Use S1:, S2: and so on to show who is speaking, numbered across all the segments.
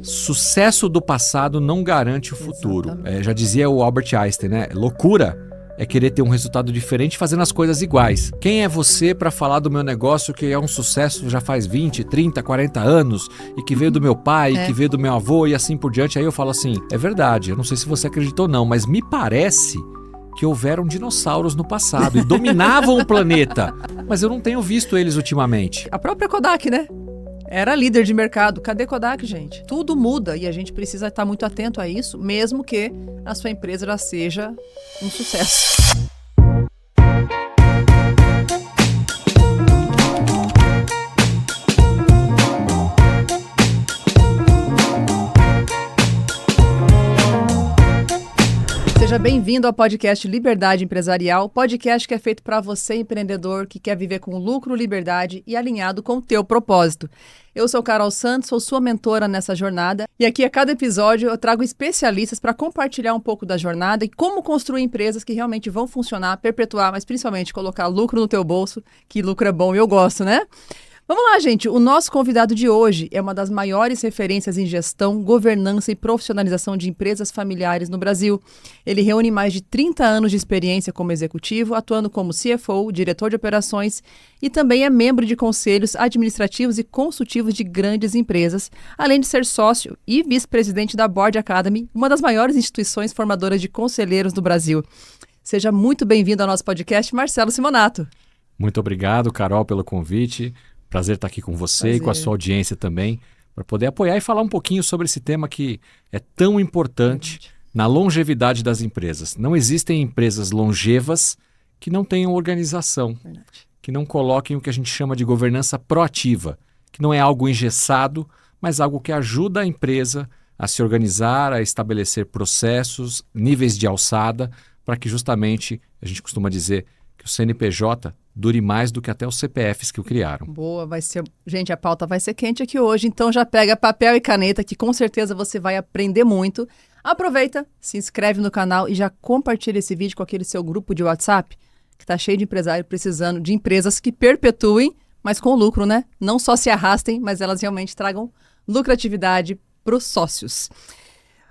S1: Sucesso do passado não garante o futuro. Já dizia o Albert Einstein, né? Loucura é querer ter um resultado diferente fazendo as coisas iguais. Quem é você para falar do meu negócio que é um sucesso já faz 20, 30, 40 anos e que veio do meu pai, que veio do meu avô e assim por diante? Aí eu falo assim, é verdade, eu não sei se você acredita ou não, mas me parece que houveram dinossauros no passado e dominavam o planeta, mas eu não tenho visto eles ultimamente.
S2: A própria Kodak, né? Era líder de mercado. Cadê Kodak, gente? Tudo muda e a gente precisa estar muito atento a isso, mesmo que a sua empresa já seja um sucesso. Seja bem-vindo ao podcast Liberdade Empresarial, podcast que é feito para você, empreendedor, que quer viver com lucro, liberdade e alinhado com o teu propósito. Eu sou Carol Santos, sou sua mentora nessa jornada e aqui a cada episódio eu trago especialistas para compartilhar um pouco da jornada e como construir empresas que realmente vão funcionar, perpetuar, mas principalmente colocar lucro no teu bolso, que lucro é bom e eu gosto, né? Vamos lá, gente. O nosso convidado de hoje é uma das maiores referências em gestão, governança e profissionalização de empresas familiares no Brasil. Ele reúne mais de 30 anos de experiência como executivo, atuando como CFO, diretor de operações e também é membro de conselhos administrativos e consultivos de grandes empresas, além de ser sócio e vice-presidente da Board Academy, uma das maiores instituições formadoras de conselheiros do Brasil. Seja muito bem-vindo ao nosso podcast, Marcelo Simonato.
S1: Muito obrigado, Carol, pelo convite. Prazer estar aqui com você e com a sua audiência também, para poder apoiar e falar um pouquinho sobre esse tema que é tão importante na longevidade das empresas. Não existem empresas longevas que não tenham organização, que não coloquem o que a gente chama de governança proativa, que não é algo engessado, mas algo que ajuda a empresa a se organizar, a estabelecer processos, níveis de alçada, para que justamente, a gente costuma dizer, que o CNPJ dure mais do que até os CPFs que o criaram.
S2: Boa, vai ser... Gente, a pauta vai ser quente aqui hoje, então já pega papel e caneta que com certeza você vai aprender muito. Aproveita, se inscreve no canal e já compartilha esse vídeo com aquele seu grupo de WhatsApp que está cheio de empresário precisando de empresas que perpetuem, mas com lucro, né? Não só se arrastem, mas elas realmente tragam lucratividade para os sócios.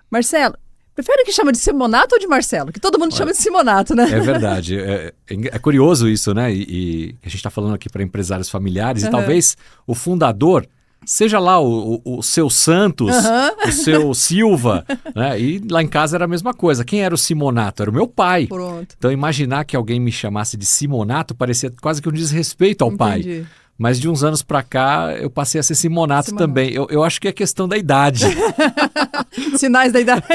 S2: Marcelo, prefere que chama de Simonato ou de Marcelo? Que todo mundo chama de Simonato, né?
S1: É verdade. É curioso isso, né? E a gente está falando aqui para empresários familiares e talvez o fundador seja lá o seu Santos, o seu Silva, né? E lá em casa era a mesma coisa. Quem era o Simonato? Era o meu pai.
S2: Pronto.
S1: Então imaginar que alguém me chamasse de Simonato parecia quase que um desrespeito ao pai. Mas de uns anos pra cá, eu passei a ser Simonato também. Eu acho que é questão da idade.
S2: Sinais da idade.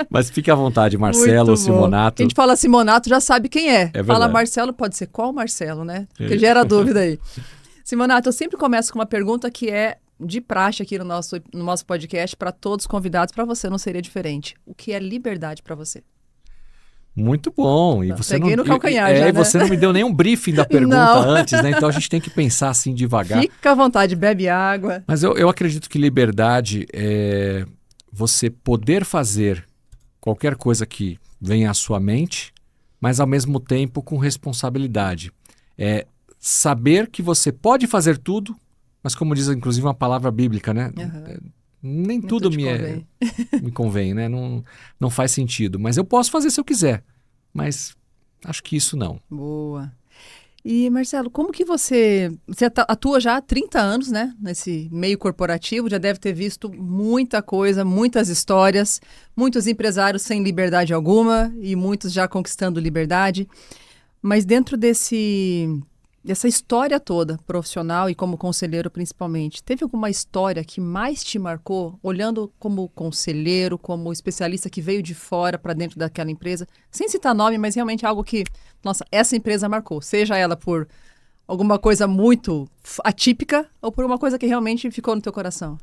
S1: Mas fique à vontade, Marcelo, Simonato.
S2: A gente fala Simonato, já sabe quem é. Fala Marcelo, pode ser qual Marcelo, né? Porque gera dúvida aí. Simonato, eu sempre começo com uma pergunta que é de praxe aqui no nosso podcast para todos os convidados. Para você não seria diferente. O que é liberdade para você?
S1: Muito bom. E você
S2: peguei
S1: não,
S2: no calcanhar já, né?
S1: Você não me deu nenhum briefing da pergunta antes, né? Então a gente tem que pensar assim devagar.
S2: Fica à vontade, bebe água.
S1: Mas eu acredito que liberdade é você poder fazer qualquer coisa que venha à sua mente, mas ao mesmo tempo com responsabilidade. É saber que você pode fazer tudo, mas como diz inclusive uma palavra bíblica, né? Nem tudo me convém, né? Não faz sentido. Mas eu posso fazer se eu quiser. Mas acho que isso não.
S2: Boa. E, Marcelo, como que você atua já há 30 anos, né? Nesse meio corporativo, já deve ter visto muita coisa, muitas histórias, muitos empresários sem liberdade alguma e muitos já conquistando liberdade. Mas dentro dessa história toda, profissional e como conselheiro principalmente, teve alguma história que mais te marcou, olhando como conselheiro, como especialista que veio de fora para dentro daquela empresa, sem citar nome, mas realmente algo que, nossa, essa empresa marcou, seja ela por alguma coisa muito atípica ou por uma coisa que realmente ficou no teu coração?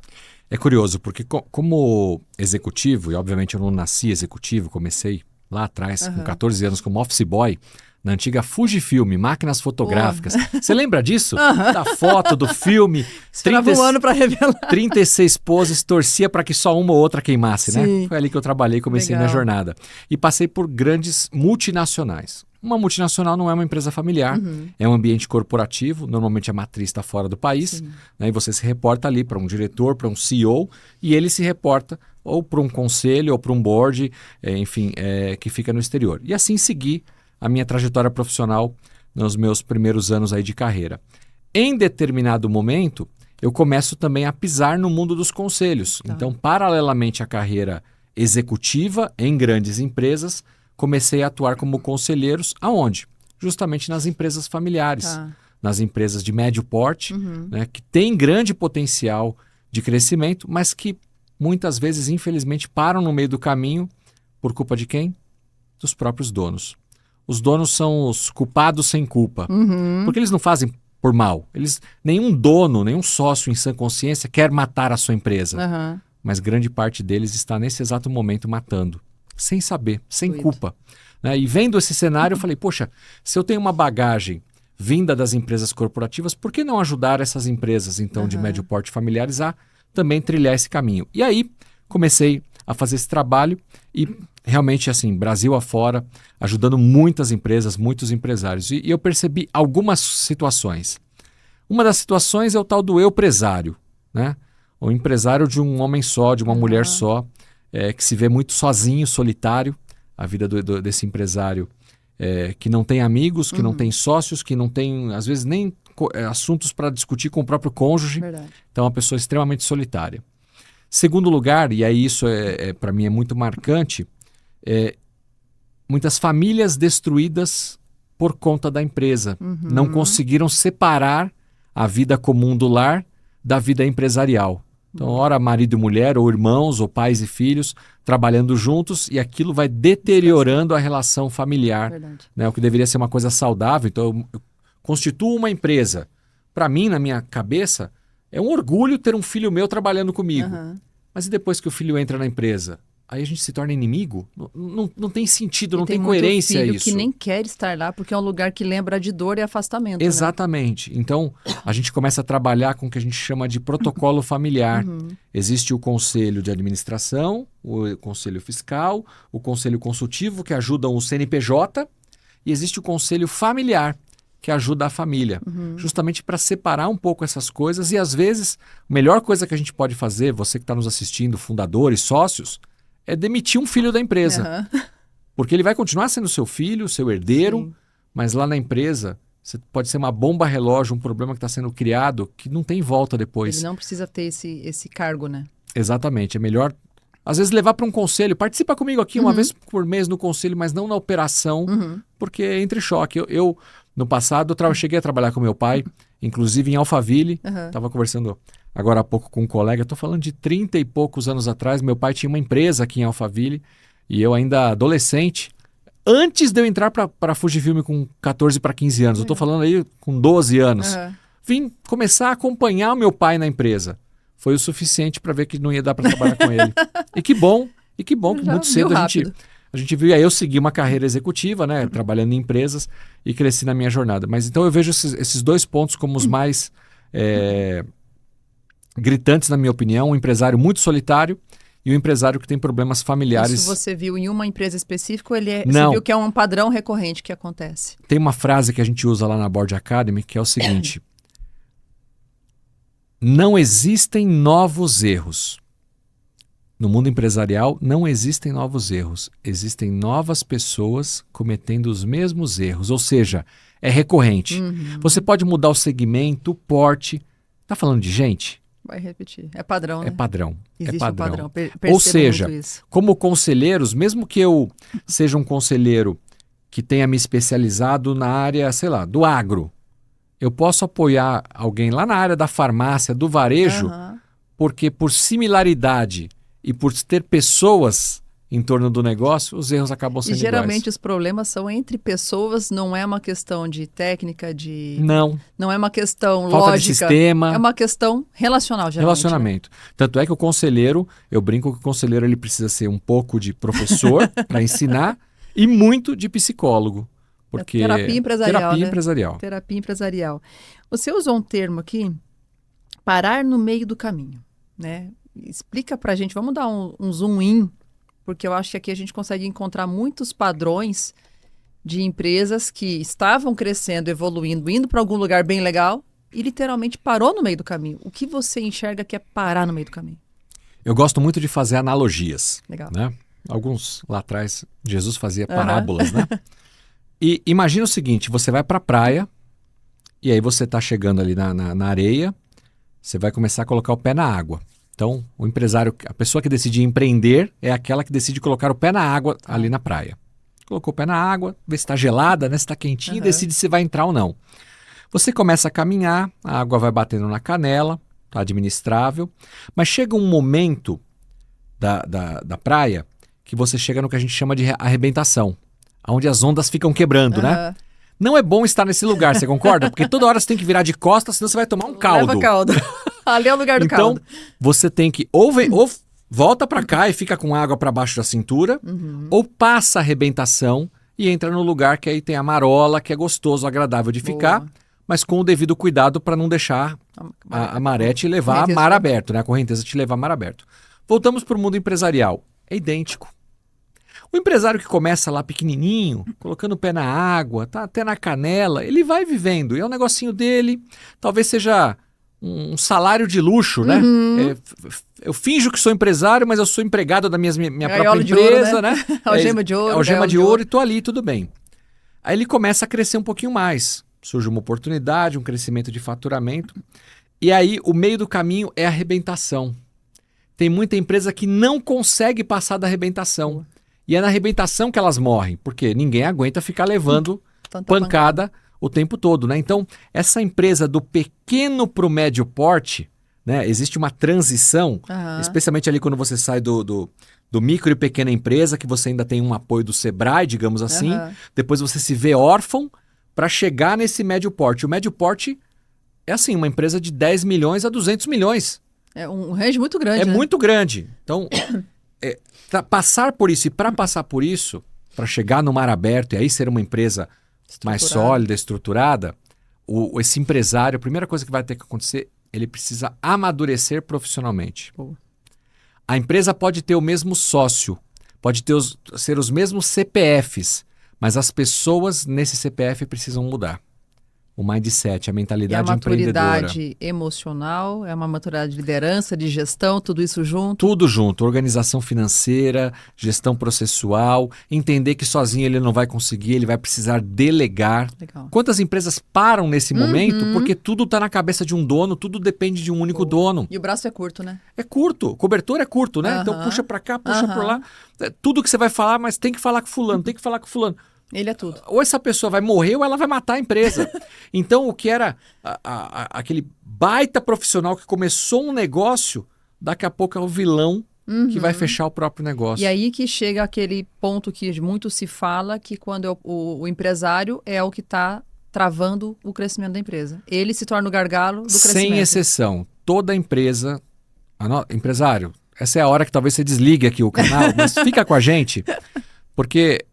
S1: É curioso, porque como executivo, e obviamente eu não nasci executivo, comecei lá atrás, com 14 anos como office boy, na antiga Fujifilm, máquinas fotográficas. Você lembra disso? Da foto, do filme.
S2: Esperava um ano para revelar.
S1: 36 poses, torcia para que só uma ou outra queimasse,
S2: Sim.
S1: né? Foi ali que eu trabalhei, comecei minha jornada. E passei por grandes multinacionais. Uma multinacional não é uma empresa familiar, é um ambiente corporativo, normalmente a matriz está fora do país, né, e você se reporta ali para um diretor, para um CEO, e ele se reporta ou para um conselho ou para um board, que fica no exterior. E assim segui a minha trajetória profissional nos meus primeiros anos aí de carreira. Em determinado momento, eu começo também a pisar no mundo dos conselhos. Então, paralelamente à carreira executiva em grandes empresas, comecei a atuar como conselheiros. Aonde? Justamente nas empresas familiares, nas empresas de médio porte, né, que têm grande potencial de crescimento, mas que muitas vezes, infelizmente, param no meio do caminho por culpa de quem? Dos próprios donos. Os donos são os culpados sem culpa, porque eles não fazem por mal. Nenhum dono, nenhum sócio em sã consciência quer matar a sua empresa, mas grande parte deles está nesse exato momento matando, sem saber, sem culpa. Né? E vendo esse cenário, eu falei, poxa, se eu tenho uma bagagem vinda das empresas corporativas, por que não ajudar essas empresas, então, de médio porte familiares a também trilhar esse caminho? E aí, comecei a fazer esse trabalho e realmente, assim, Brasil afora, ajudando muitas empresas, muitos empresários. E eu percebi algumas situações. Uma das situações é o tal do eu-presário, né? O empresário de um homem só, de uma mulher só, que se vê muito sozinho, solitário. A vida desse empresário que não tem amigos, que não tem sócios, que não tem, às vezes, nem assuntos para discutir com o próprio cônjuge.
S2: Verdade.
S1: Então, é uma pessoa extremamente solitária. Segundo lugar, e aí isso para mim é muito marcante, muitas famílias destruídas por conta da empresa. Não conseguiram separar a vida comum do lar da vida empresarial. Então, ora marido e mulher, ou irmãos, ou pais e filhos, trabalhando juntos, e aquilo vai deteriorando a relação familiar, né? O que deveria ser uma coisa saudável. Então, eu constituo uma empresa. Para mim, na minha cabeça, é um orgulho ter um filho meu trabalhando comigo. Mas e depois que o filho entra na empresa? Aí a gente se torna inimigo? Não tem sentido, não tem coerência
S2: filho
S1: isso.
S2: Que nem quer estar lá, porque é um lugar que lembra de dor e afastamento.
S1: Exatamente. Né? Então, a gente começa a trabalhar com o que a gente chama de protocolo familiar. Existe o conselho de administração, o conselho fiscal, o conselho consultivo, que ajudam o CNPJ, e existe o conselho familiar, que ajuda a família, justamente para separar um pouco essas coisas. E às vezes, a melhor coisa que a gente pode fazer, você que está nos assistindo, fundadores, sócios, é demitir um filho da empresa. Porque ele vai continuar sendo seu filho, seu herdeiro, mas lá na empresa você pode ser uma bomba relógio, um problema que está sendo criado que não tem volta depois.
S2: Ele não precisa ter esse cargo, né?
S1: Exatamente. É melhor, às vezes, levar para um conselho. Participa comigo aqui uma vez por mês no conselho, mas não na operação, porque entra em choque. Eu no passado, cheguei a trabalhar com meu pai, inclusive em Alphaville. Estava conversando agora há pouco com um colega. Estou falando de 30 e poucos anos atrás. Meu pai tinha uma empresa aqui em Alphaville e eu ainda adolescente, antes de eu entrar para a Fujifilm com 14 para 15 anos. Eu estou falando aí com 12 anos. Vim começar a acompanhar o meu pai na empresa. Foi o suficiente para ver que não ia dar para trabalhar com ele. E que bom que muito cedo a gente viu. E aí eu segui uma carreira executiva, né, trabalhando em empresas e cresci na minha jornada. Mas então eu vejo esses dois pontos como os mais gritantes, na minha opinião. Um empresário muito solitário e um empresário que tem problemas familiares.
S2: Isso você viu em uma empresa específica ou você viu que é um padrão recorrente que acontece?
S1: Tem uma frase que a gente usa lá na Board Academy que é o seguinte: não existem novos erros. No mundo empresarial, não existem novos erros. Existem novas pessoas cometendo os mesmos erros. Ou seja, é recorrente. Você pode mudar o segmento, o porte. Está falando de gente?
S2: Vai repetir. É padrão, né?
S1: É padrão.
S2: Existe
S1: é
S2: um padrão.
S1: Ou seja, como conselheiros, mesmo que eu seja um conselheiro que tenha me especializado na área, sei lá, do agro, eu posso apoiar alguém lá na área da farmácia, do varejo, porque por similaridade e por ter pessoas em torno do negócio, os erros acabam sendo
S2: iguais. E geralmente
S1: iguais.
S2: Os problemas são entre pessoas, não é uma questão de técnica, Não é uma questão
S1: falta
S2: lógica.
S1: De sistema.
S2: É uma questão relacional, geralmente.
S1: Relacionamento. Né? Tanto é que o conselheiro, eu brinco que o conselheiro ele precisa ser um pouco de professor para ensinar e muito de psicólogo. Porque
S2: terapia empresarial.
S1: Terapia
S2: empresarial. Você usou um termo aqui, parar no meio do caminho, né? Explica pra gente, vamos dar um zoom in, porque eu acho que aqui a gente consegue encontrar muitos padrões de empresas que estavam crescendo, evoluindo, indo para algum lugar bem legal e literalmente parou no meio do caminho. O que você enxerga que é parar no meio do caminho?
S1: Eu gosto muito de fazer analogias.
S2: Legal.
S1: Né? Alguns lá atrás, Jesus fazia parábolas, né? E imagina o seguinte, você vai para a praia e aí você está chegando ali na areia, você vai começar a colocar o pé na água. Então, o empresário, a pessoa que decide empreender é aquela que decide colocar o pé na água ali na praia. Colocou o pé na água, vê se está gelada, né? Se está quentinho, e decide se vai entrar ou não. Você começa a caminhar, a água vai batendo na canela, está administrável, mas chega um momento da praia que você chega no que a gente chama de arrebentação, onde as ondas ficam quebrando, né? Não é bom estar nesse lugar, você concorda? Porque toda hora você tem que virar de costas, senão você vai tomar um caldo.
S2: Leva caldo. Ali é o lugar do caldo.
S1: Então, você tem que ou volta pra cá e fica com água pra baixo da cintura, ou passa a arrebentação e entra no lugar que aí tem a marola, que é gostoso, agradável de ficar, mas com o devido cuidado para não deixar a maré te levar a mar aberto, né? A correnteza te levar a mar aberto. Voltamos para o mundo empresarial. É idêntico. O empresário que começa lá pequenininho, colocando o pé na água, tá até na canela, ele vai vivendo. E é um negocinho dele, talvez seja um salário de luxo, né? Eu finjo que sou empresário, mas eu sou empregado da minha própria empresa,
S2: ouro, né? Algema de ouro.
S1: Algema de ouro e tô ali, tudo bem. Aí ele começa a crescer um pouquinho mais. Surge uma oportunidade, um crescimento de faturamento. E aí o meio do caminho é a arrebentação. Tem muita empresa que não consegue passar da arrebentação. E é na arrebentação que elas morrem, porque ninguém aguenta ficar levando pancada o tempo todo, né? Então, essa empresa do pequeno para o médio porte, né? Existe uma transição, especialmente ali quando você sai do micro e pequena empresa, que você ainda tem um apoio do Sebrae, digamos assim. Depois você se vê órfão para chegar nesse médio porte. O médio porte é assim, uma empresa de 10 milhões a 200 milhões.
S2: É um range muito grande,
S1: É
S2: né?
S1: muito grande. Então, passar por isso, e para passar por isso, para chegar no mar aberto e aí ser uma empresa mais sólida, estruturada, esse empresário, a primeira coisa que vai ter que acontecer, ele precisa amadurecer profissionalmente. A empresa pode ter o mesmo sócio, pode ser os mesmos CPFs, mas as pessoas nesse CPF precisam mudar. O mindset, a mentalidade empreendedora.
S2: É uma maturidade emocional, é uma maturidade de liderança, de gestão, tudo isso junto?
S1: Tudo junto. Organização financeira, gestão processual, entender que sozinho ele não vai conseguir, ele vai precisar delegar.
S2: Legal.
S1: Quantas empresas param nesse momento porque tudo está na cabeça de um dono, tudo depende de um único dono.
S2: E o braço é curto, né?
S1: É curto, o cobertor é curto, né? Então puxa para cá, puxa por lá. Tudo que você vai falar, mas tem que falar com fulano, tem que falar com fulano.
S2: Ele é tudo.
S1: Ou essa pessoa vai morrer ou ela vai matar a empresa. Então, o que era aquele baita profissional que começou um negócio, daqui a pouco é o vilão que vai fechar o próprio negócio.
S2: E aí que chega aquele ponto que muito se fala, que quando o empresário é o que está travando o crescimento da empresa. Ele se torna o gargalo do crescimento.
S1: Sem exceção. Toda empresa... Empresário, essa é a hora que talvez você desligue aqui o canal, mas fica com a gente, porque...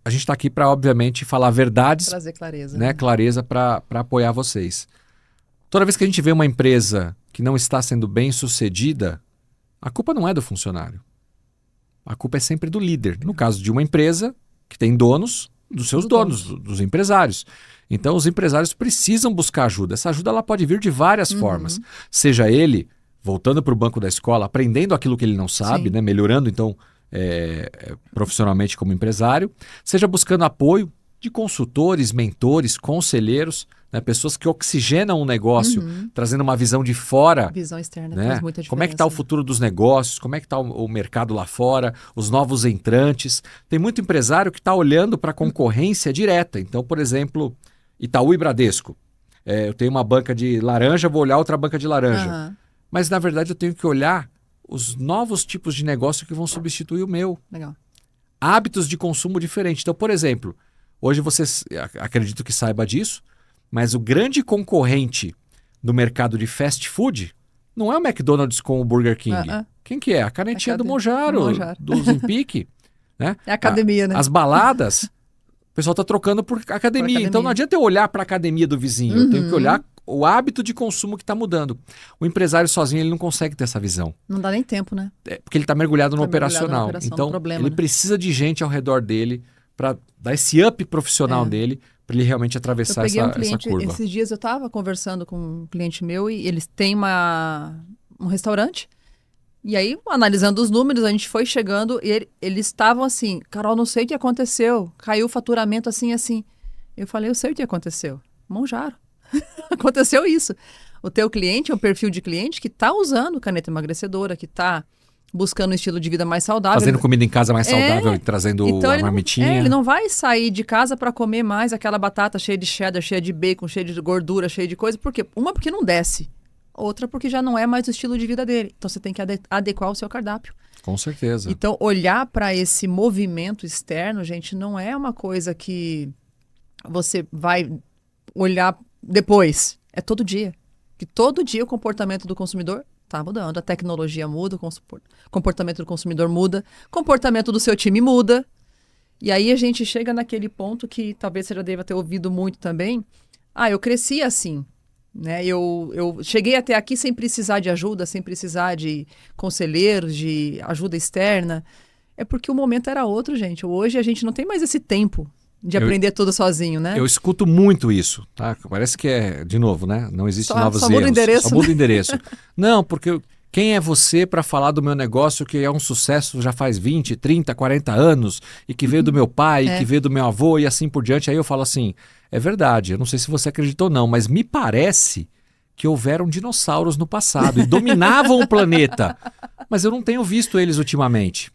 S1: a gente está aqui para, obviamente, falar verdades.
S2: Trazer clareza.
S1: Né? Clareza para apoiar vocês. Toda vez que a gente vê uma empresa que não está sendo bem sucedida, a culpa não é do funcionário. A culpa é sempre do líder. No caso de uma empresa que tem donos, dos seus donos, dos empresários. Então, os empresários precisam buscar ajuda. Essa ajuda ela pode vir de várias formas. Seja ele voltando para o banco da escola, aprendendo aquilo que ele não sabe, né? Melhorando, então... profissionalmente como empresário, seja buscando apoio de consultores, mentores, conselheiros, né, pessoas que oxigenam o negócio, trazendo uma visão de fora.
S2: Visão externa,
S1: né?
S2: faz muita diferença.
S1: Como é que está o futuro dos negócios, como é que está o mercado lá fora, os novos entrantes. Tem muito empresário que está olhando para a concorrência direta. Então, por exemplo, Itaú e Bradesco. Eu tenho uma banca de laranja, vou olhar outra banca de laranja. Mas, na verdade, eu tenho que olhar os novos tipos de negócio que vão substituir o meu.
S2: Legal.
S1: Hábitos de consumo diferentes. Então, por exemplo, hoje você, acredito que saiba disso, mas o grande concorrente do mercado de fast food não é o McDonald's com o Burger King. Quem que é? A canetinha do Mojaro, do Zempic. Né?
S2: É a academia, né?
S1: As baladas, o pessoal está trocando por academia. Então não adianta eu olhar para a academia do vizinho, eu tenho que olhar o hábito de consumo que está mudando. O empresário sozinho ele não consegue ter essa visão.
S2: Não dá nem tempo, né?
S1: Porque ele está mergulhado no operacional.
S2: No
S1: então,
S2: problema,
S1: ele precisa de gente ao redor dele para dar esse up profissional dele, para ele realmente atravessar essa curva.
S2: Esses dias eu estava conversando com um cliente meu e eles têm um restaurante. E aí, analisando os números, a gente foi chegando e eles estavam assim, Carol, não sei o que aconteceu, caiu o faturamento assim, assim. Eu falei, eu sei o que aconteceu. Monjaram. Aconteceu isso. O teu cliente é um perfil de cliente que está usando caneta emagrecedora, que está buscando um estilo de vida mais saudável.
S1: Fazendo comida em casa mais saudável e trazendo
S2: então
S1: a marmitinha.
S2: Ele não vai sair de casa para comer mais aquela batata cheia de cheddar, cheia de bacon, cheia de gordura, cheia de coisa. Por quê? Uma, porque não desce. Outra, porque já não é mais o estilo de vida dele. Então, você tem que adequar o seu cardápio.
S1: Com certeza.
S2: Então, olhar para esse movimento externo, gente, não é uma coisa que você vai olhar depois. É todo dia. Que todo dia o comportamento do consumidor está mudando. A tecnologia muda, o comportamento do consumidor muda, o comportamento do seu time muda. E aí a gente chega naquele ponto que talvez você já deva ter ouvido muito também. Eu cresci assim. Né? Eu cheguei até aqui sem precisar de ajuda, sem precisar de conselheiros, de ajuda externa. É porque o momento era outro, gente. Hoje a gente não tem mais esse tempo de aprender tudo sozinho, né?
S1: Eu escuto muito isso, tá? Parece que de novo, né? Não existe novos
S2: só
S1: erros.
S2: Muda o endereço,
S1: só muda o endereço. Não, porque quem é você para falar do meu negócio que é um sucesso já faz 20, 30, 40 anos e que veio do meu pai, que veio do meu avô e assim por diante. Aí eu falo assim, é verdade, eu não sei se você acreditou ou não, mas me parece que houveram dinossauros no passado e dominavam o planeta. Mas eu não tenho visto eles ultimamente.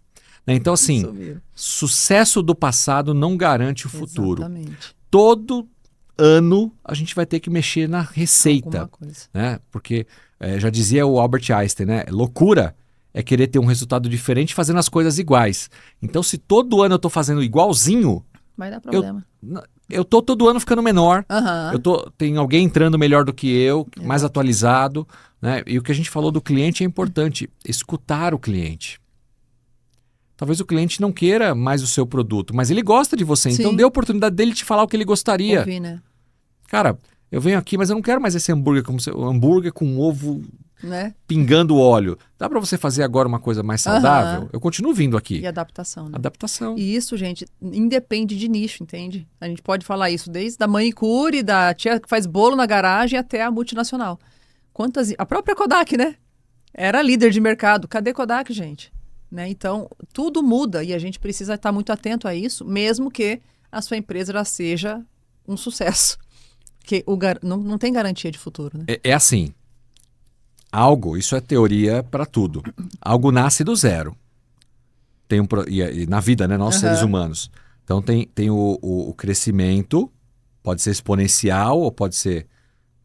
S1: Então, assim, sucesso do passado não garante o futuro.
S2: Exatamente.
S1: Todo ano a gente vai ter que mexer na receita. Né? Porque, já dizia o Albert Einstein, né? Loucura é querer ter um resultado diferente fazendo as coisas iguais. Então, se todo ano eu estou fazendo igualzinho...
S2: Vai dar problema.
S1: Eu tô todo ano ficando menor. Tem alguém entrando melhor do que eu, mais atualizado. Né? E o que a gente falou do cliente é importante. Escutar o cliente. Talvez o cliente não queira mais o seu produto, mas ele gosta de você. Sim. Então dê a oportunidade dele te falar o que ele gostaria.
S2: Ouvir, né?
S1: Cara, eu venho aqui, mas eu não quero mais esse hambúrguer hambúrguer com ovo, né? Pingando óleo. Dá para você fazer agora uma coisa mais saudável? Eu continuo vindo aqui.
S2: E adaptação, né?
S1: Adaptação.
S2: E isso, gente, independe de nicho, entende? A gente pode falar isso desde a manicure, da tia que faz bolo na garagem até a multinacional. A própria Kodak, né? Era líder de mercado. Cadê Kodak, gente? Né? Então, tudo muda e a gente precisa estar muito atento a isso, mesmo que a sua empresa já seja um sucesso. Porque não tem garantia de futuro. Né?
S1: É assim, isso é teoria para tudo. Algo nasce do zero. E na vida, né, nós seres humanos. Então, tem o crescimento, pode ser exponencial ou pode ser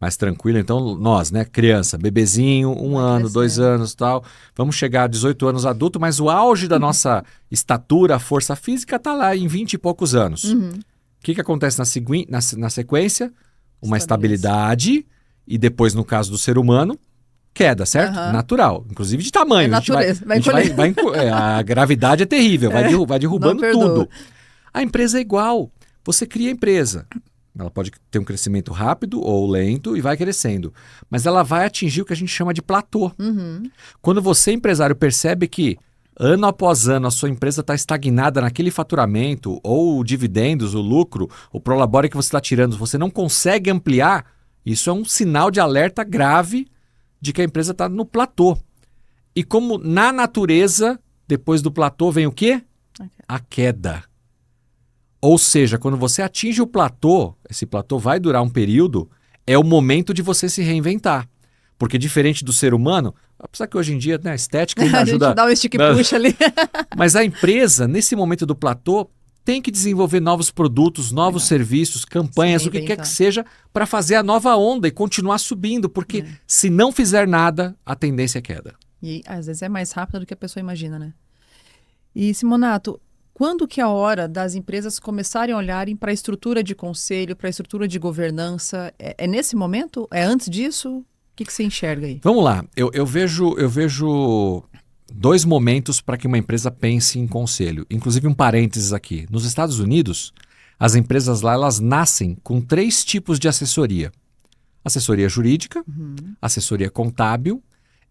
S1: mais tranquilo. Então, nós, né, criança, bebezinho, 1 ano, 2 anos, tal, vamos chegar a 18 anos adulto, mas o auge da nossa estatura, força física, está lá em 20 e poucos anos. O que acontece na sequência? Uma estabilidade e depois, no caso do ser humano, queda, certo? Natural, inclusive de tamanho.
S2: Natureza.
S1: A gravidade é terrível, vai derrubando tudo. A empresa é igual. Você cria a empresa. Ela pode ter um crescimento rápido ou lento e vai crescendo. Mas ela vai atingir o que a gente chama de platô. Quando você, empresário, percebe que ano após ano a sua empresa está estagnada naquele faturamento, ou o dividendos, o lucro, o prolabore que você está tirando, você não consegue ampliar, isso é um sinal de alerta grave de que a empresa está no platô. E como na natureza, depois do platô vem o quê? A queda. Ou seja, quando você atinge o platô, esse platô vai durar um período, é o momento de você se reinventar. Porque diferente do ser humano, apesar que hoje em dia, né, a estética ainda ajuda...
S2: A gente dá um stick push ali.
S1: Mas a empresa, nesse momento do platô, tem que desenvolver novos produtos, novos serviços, campanhas, o que quer que seja, para fazer a nova onda e continuar subindo. Porque se não fizer nada, a tendência é queda.
S2: E às vezes é mais rápido do que a pessoa imagina, né? E Simonato, quando que é a hora das empresas começarem a olharem para a estrutura de conselho, para a estrutura de governança? É nesse momento? É antes disso? O que você enxerga aí?
S1: Vamos lá. Eu vejo 2 momentos para que uma empresa pense em conselho. Inclusive um parênteses aqui. Nos Estados Unidos, as empresas lá elas nascem com 3 tipos de assessoria. Assessoria jurídica, assessoria contábil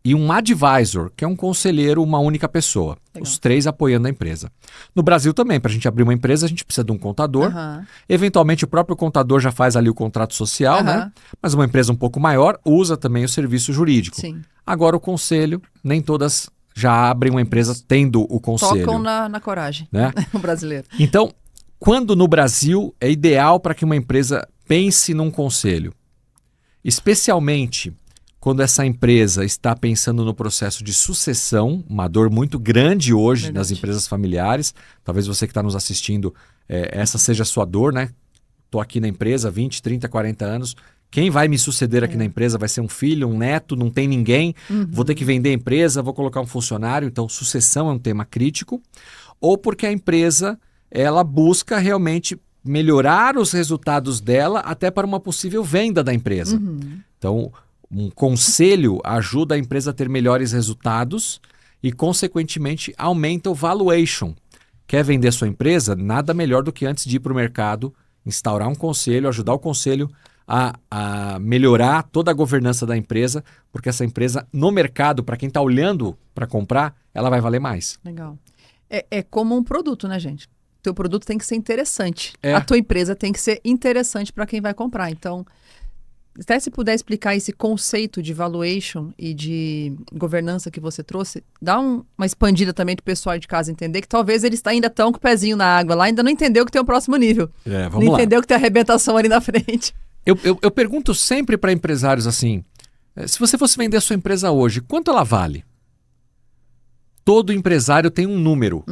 S1: e um advisor, que é um conselheiro, uma única pessoa. Legal. Os 3 apoiando a empresa. No Brasil também, para a gente abrir uma empresa, a gente precisa de um contador. Eventualmente, o próprio contador já faz ali o contrato social, né? Mas uma empresa um pouco maior usa também o serviço jurídico.
S2: Sim.
S1: Agora, o conselho, nem todas já abrem uma empresa tendo o conselho.
S2: Tocam na coragem,
S1: né?
S2: O brasileiro.
S1: Então, quando no Brasil é ideal para que uma empresa pense num conselho? Especialmente quando essa empresa está pensando no processo de sucessão, uma dor muito grande hoje nas empresas familiares. Talvez você que está nos assistindo, essa seja a sua dor, né? Estou aqui na empresa 20, 30, 40 anos. Quem vai me suceder aqui na empresa vai ser um filho, um neto, não tem ninguém. Vou ter que vender a empresa, vou colocar um funcionário. Então, sucessão é um tema crítico. Ou porque a empresa ela busca realmente melhorar os resultados dela até para uma possível venda da empresa. Então, um conselho ajuda a empresa a ter melhores resultados e, consequentemente, aumenta o valuation. Quer vender sua empresa? Nada melhor do que antes de ir para o mercado, instaurar um conselho, ajudar o conselho a melhorar toda a governança da empresa, porque essa empresa, no mercado, para quem está olhando para comprar, ela vai valer mais.
S2: Legal. É como um produto, né, gente? Teu produto tem que ser interessante. A tua empresa tem que ser interessante para quem vai comprar. Então, até se puder explicar esse conceito de valuation e de governança que você trouxe, dá uma expandida também para o pessoal de casa entender que talvez eles ainda estão com o pezinho na água lá, ainda não entendeu que tem o próximo nível.
S1: Vamos
S2: não
S1: lá.
S2: Entendeu que tem a arrebentação ali na frente.
S1: Eu pergunto sempre para empresários assim, se você fosse vender a sua empresa hoje, quanto ela vale? Todo empresário tem um número.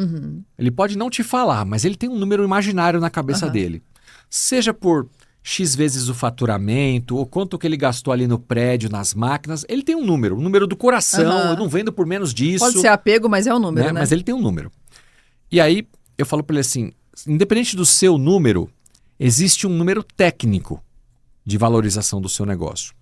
S1: Ele pode não te falar, mas ele tem um número imaginário na cabeça dele. Seja por X vezes o faturamento, ou quanto que ele gastou ali no prédio, nas máquinas. Ele tem um número do coração. Eu não vendo por menos disso.
S2: Pode ser apego, mas é um número, né?
S1: Mas ele tem um número. E aí, eu falo para ele assim, independente do seu número, existe um número técnico de valorização do seu negócio.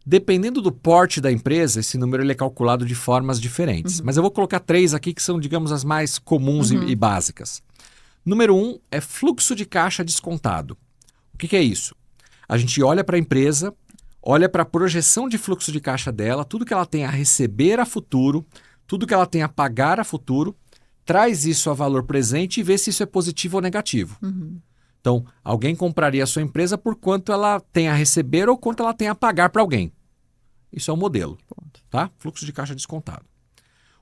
S1: Dependendo do porte da empresa, esse número ele é calculado de formas diferentes. Mas eu vou colocar 3 aqui que são, digamos, as mais comuns e básicas. Número 1 é fluxo de caixa descontado. O que é isso? A gente olha para a empresa, olha para a projeção de fluxo de caixa dela, tudo que ela tem a receber a futuro, tudo que ela tem a pagar a futuro, traz isso a valor presente e vê se isso é positivo ou negativo. Então, alguém compraria a sua empresa por quanto ela tem a receber ou quanto ela tem a pagar para alguém. Isso é um modelo, tá? Fluxo de caixa descontado.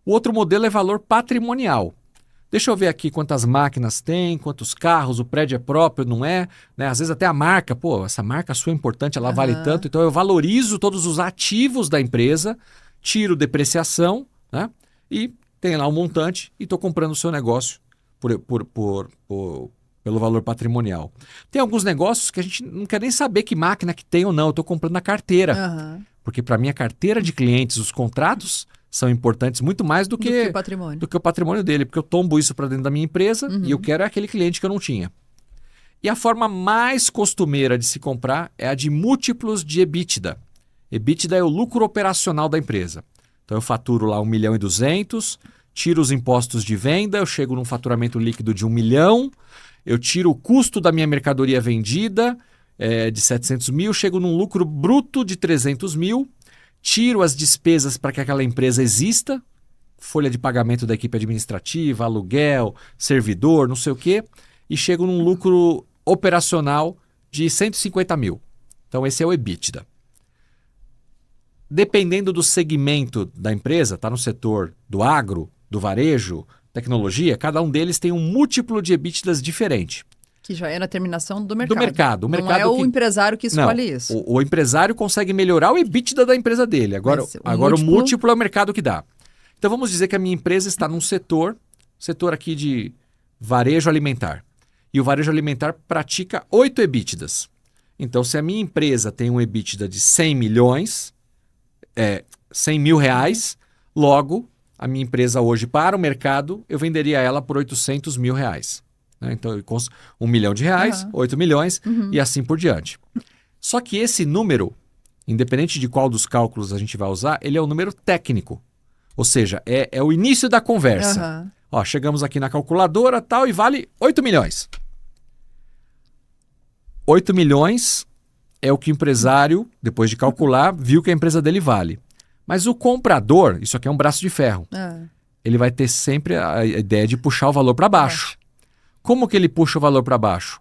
S1: O outro modelo é valor patrimonial. Deixa eu ver aqui quantas máquinas tem, quantos carros, o prédio é próprio, não é? Né? Às vezes até a marca, essa marca sua é importante, ela vale tanto, então eu valorizo todos os ativos da empresa, tiro depreciação, né? E tem lá um montante e estou comprando o seu negócio pelo valor patrimonial. Tem alguns negócios que a gente não quer nem saber que máquina que tem ou não, eu estou comprando na carteira. Porque para mim a carteira de clientes, os contratos são importantes muito mais do que o patrimônio dele, porque eu tombo isso para dentro da minha empresa e eu quero aquele cliente que eu não tinha. E a forma mais costumeira de se comprar é a de múltiplos de EBITDA. EBITDA é o lucro operacional da empresa. Então eu faturo lá 1.200.000, tiro os impostos de venda, eu chego num faturamento líquido de 1 milhão, eu tiro o custo da minha mercadoria vendida de 700 mil, chego num lucro bruto de 300 mil, tiro as despesas para que aquela empresa exista, folha de pagamento da equipe administrativa, aluguel, servidor, não sei o quê, e chego num lucro operacional de 150 mil. Então esse é o EBITDA. Dependendo do segmento da empresa, está no setor do agro, do varejo, tecnologia, cada um deles tem um múltiplo de EBITDAs diferente.
S2: Que já é na terminação do mercado.
S1: Do mercado.
S2: Não é o empresário que escolhe isso.
S1: O empresário consegue melhorar o EBITDA da empresa dele. Agora o múltiplo é o mercado que dá. Então vamos dizer que a minha empresa está num setor aqui de varejo alimentar. E o varejo alimentar pratica 8 EBITDAs. Então se a minha empresa tem um EBITDA de 100 milhões, 100 mil reais, logo a minha empresa hoje para o mercado, eu venderia ela por 800 mil reais. Então, 1 milhão de reais, 8 milhões e assim por diante. Só que esse número, independente de qual dos cálculos a gente vai usar, ele é um número técnico. Ou seja, é o início da conversa. Ó, chegamos aqui na calculadora tal e vale 8 milhões. 8 milhões é o que o empresário, depois de calcular, viu que a empresa dele vale. Mas o comprador, isso aqui é um braço de ferro, ele vai ter sempre a ideia de puxar o valor para baixo. Como que ele puxa o valor para baixo?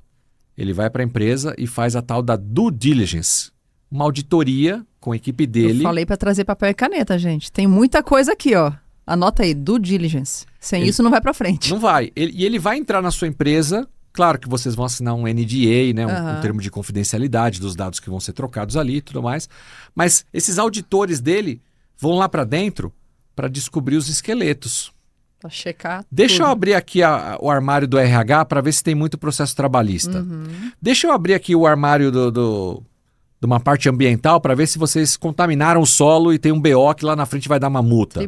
S1: Ele vai para a empresa e faz a tal da due diligence, uma auditoria com a equipe dele.
S2: Eu falei para trazer papel e caneta, gente. Tem muita coisa aqui, ó. Anota aí, due diligence. Sem isso não vai para frente.
S1: Não vai. E ele vai entrar na sua empresa. Claro que vocês vão assinar um NDA, né? Um termo de confidencialidade dos dados que vão ser trocados ali e tudo mais. Mas esses auditores dele vão lá para dentro para descobrir os esqueletos.
S2: Para checar
S1: Deixa
S2: tudo.
S1: eu abrir aqui o armário do RH para ver se tem muito processo trabalhista. Deixa eu abrir aqui o armário de uma parte ambiental para ver se vocês contaminaram o solo e tem um BO que lá na frente vai dar uma multa.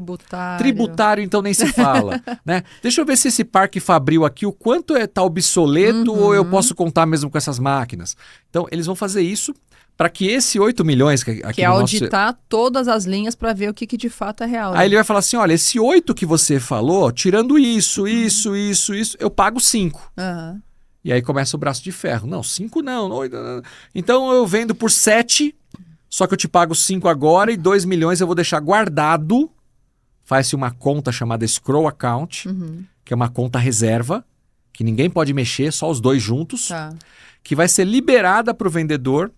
S1: Tributário, então nem se fala. Né? Deixa eu ver se esse parque fabril aqui, o quanto está obsoleto ou eu posso contar mesmo com essas máquinas. Então, eles vão fazer isso para que esse 8 milhões...
S2: Que é auditar todas as linhas para ver o que de fato é real.
S1: Aí ele vai falar assim, olha, esse 8 que você falou, tirando isso, eu pago 5. E aí começa o braço de ferro. Não, 5 não. Então eu vendo por 7, só que eu te pago 5 agora e 2 milhões eu vou deixar guardado. Faz-se uma conta chamada escrow account, que é uma conta reserva, que ninguém pode mexer, só os dois juntos, que vai ser liberada para o vendedor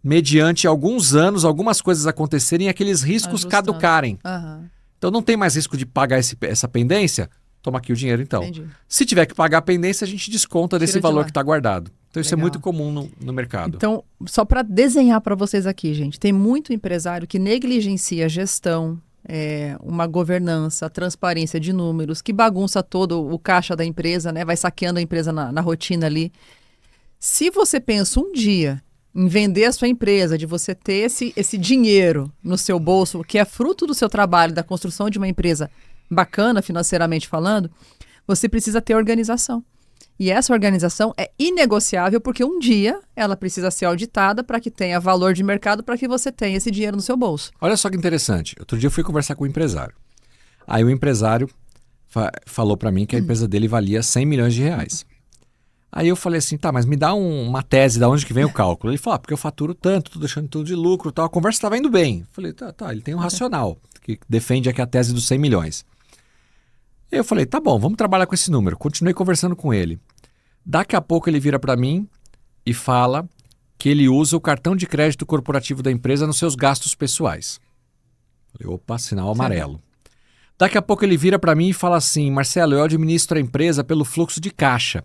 S1: mediante alguns anos, algumas coisas acontecerem e aqueles riscos caducarem. Então não tem mais risco de pagar essa pendência? Toma aqui o dinheiro então.
S2: Entendi.
S1: Se tiver que pagar a pendência, a gente desconta desse valor que está guardado. Então isso é muito comum no mercado.
S2: Então, só para desenhar para vocês aqui, gente, tem muito empresário que negligencia a gestão, uma governança, transparência de números, que bagunça todo o caixa da empresa, né? Vai saqueando a empresa na rotina ali. Se você pensa um dia em vender a sua empresa, de você ter esse dinheiro no seu bolso, que é fruto do seu trabalho, da construção de uma empresa bacana financeiramente falando, você precisa ter organização. E essa organização é inegociável porque um dia ela precisa ser auditada para que tenha valor de mercado, para que você tenha esse dinheiro no seu bolso.
S1: Olha só que interessante. Outro dia eu fui conversar com um empresário. Aí o empresário falou para mim que a empresa dele valia 100 milhões de reais. Aí eu falei assim, tá, mas me dá uma tese de onde que vem o cálculo. Ele falou, porque eu faturo tanto, tô deixando tudo de lucro e tal. A conversa estava indo bem. Eu falei, tá, ele tem um racional que defende aqui a tese dos 100 milhões. Eu falei, tá bom, vamos trabalhar com esse número. Continuei conversando com ele. Daqui a pouco ele vira para mim e fala que ele usa o cartão de crédito corporativo da empresa nos seus gastos pessoais. Falei, opa, sinal amarelo. Daqui a pouco ele vira para mim e fala assim, Marcelo, eu administro a empresa pelo fluxo de caixa,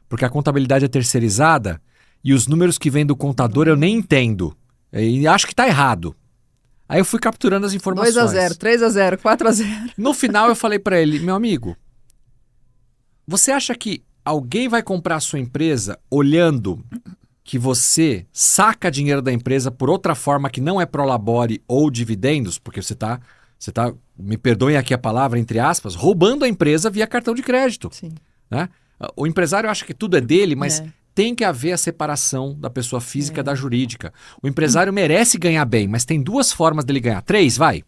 S1: porque a contabilidade é terceirizada e os números que vêm do contador eu nem entendo. E acho que está errado. Aí eu fui capturando as informações.
S2: 2-0, 3-0, 4-0.
S1: No final eu falei para ele, meu amigo, você acha que alguém vai comprar a sua empresa olhando que você saca dinheiro da empresa por outra forma que não é prolabore ou dividendos? Porque você tá, me perdoem aqui a palavra, entre aspas, roubando a empresa via cartão de crédito.
S2: Sim.
S1: Né? O empresário acha que tudo é dele, mas tem que haver a separação da pessoa física da jurídica. O empresário merece ganhar bem, mas tem duas formas dele ganhar. 3, vai.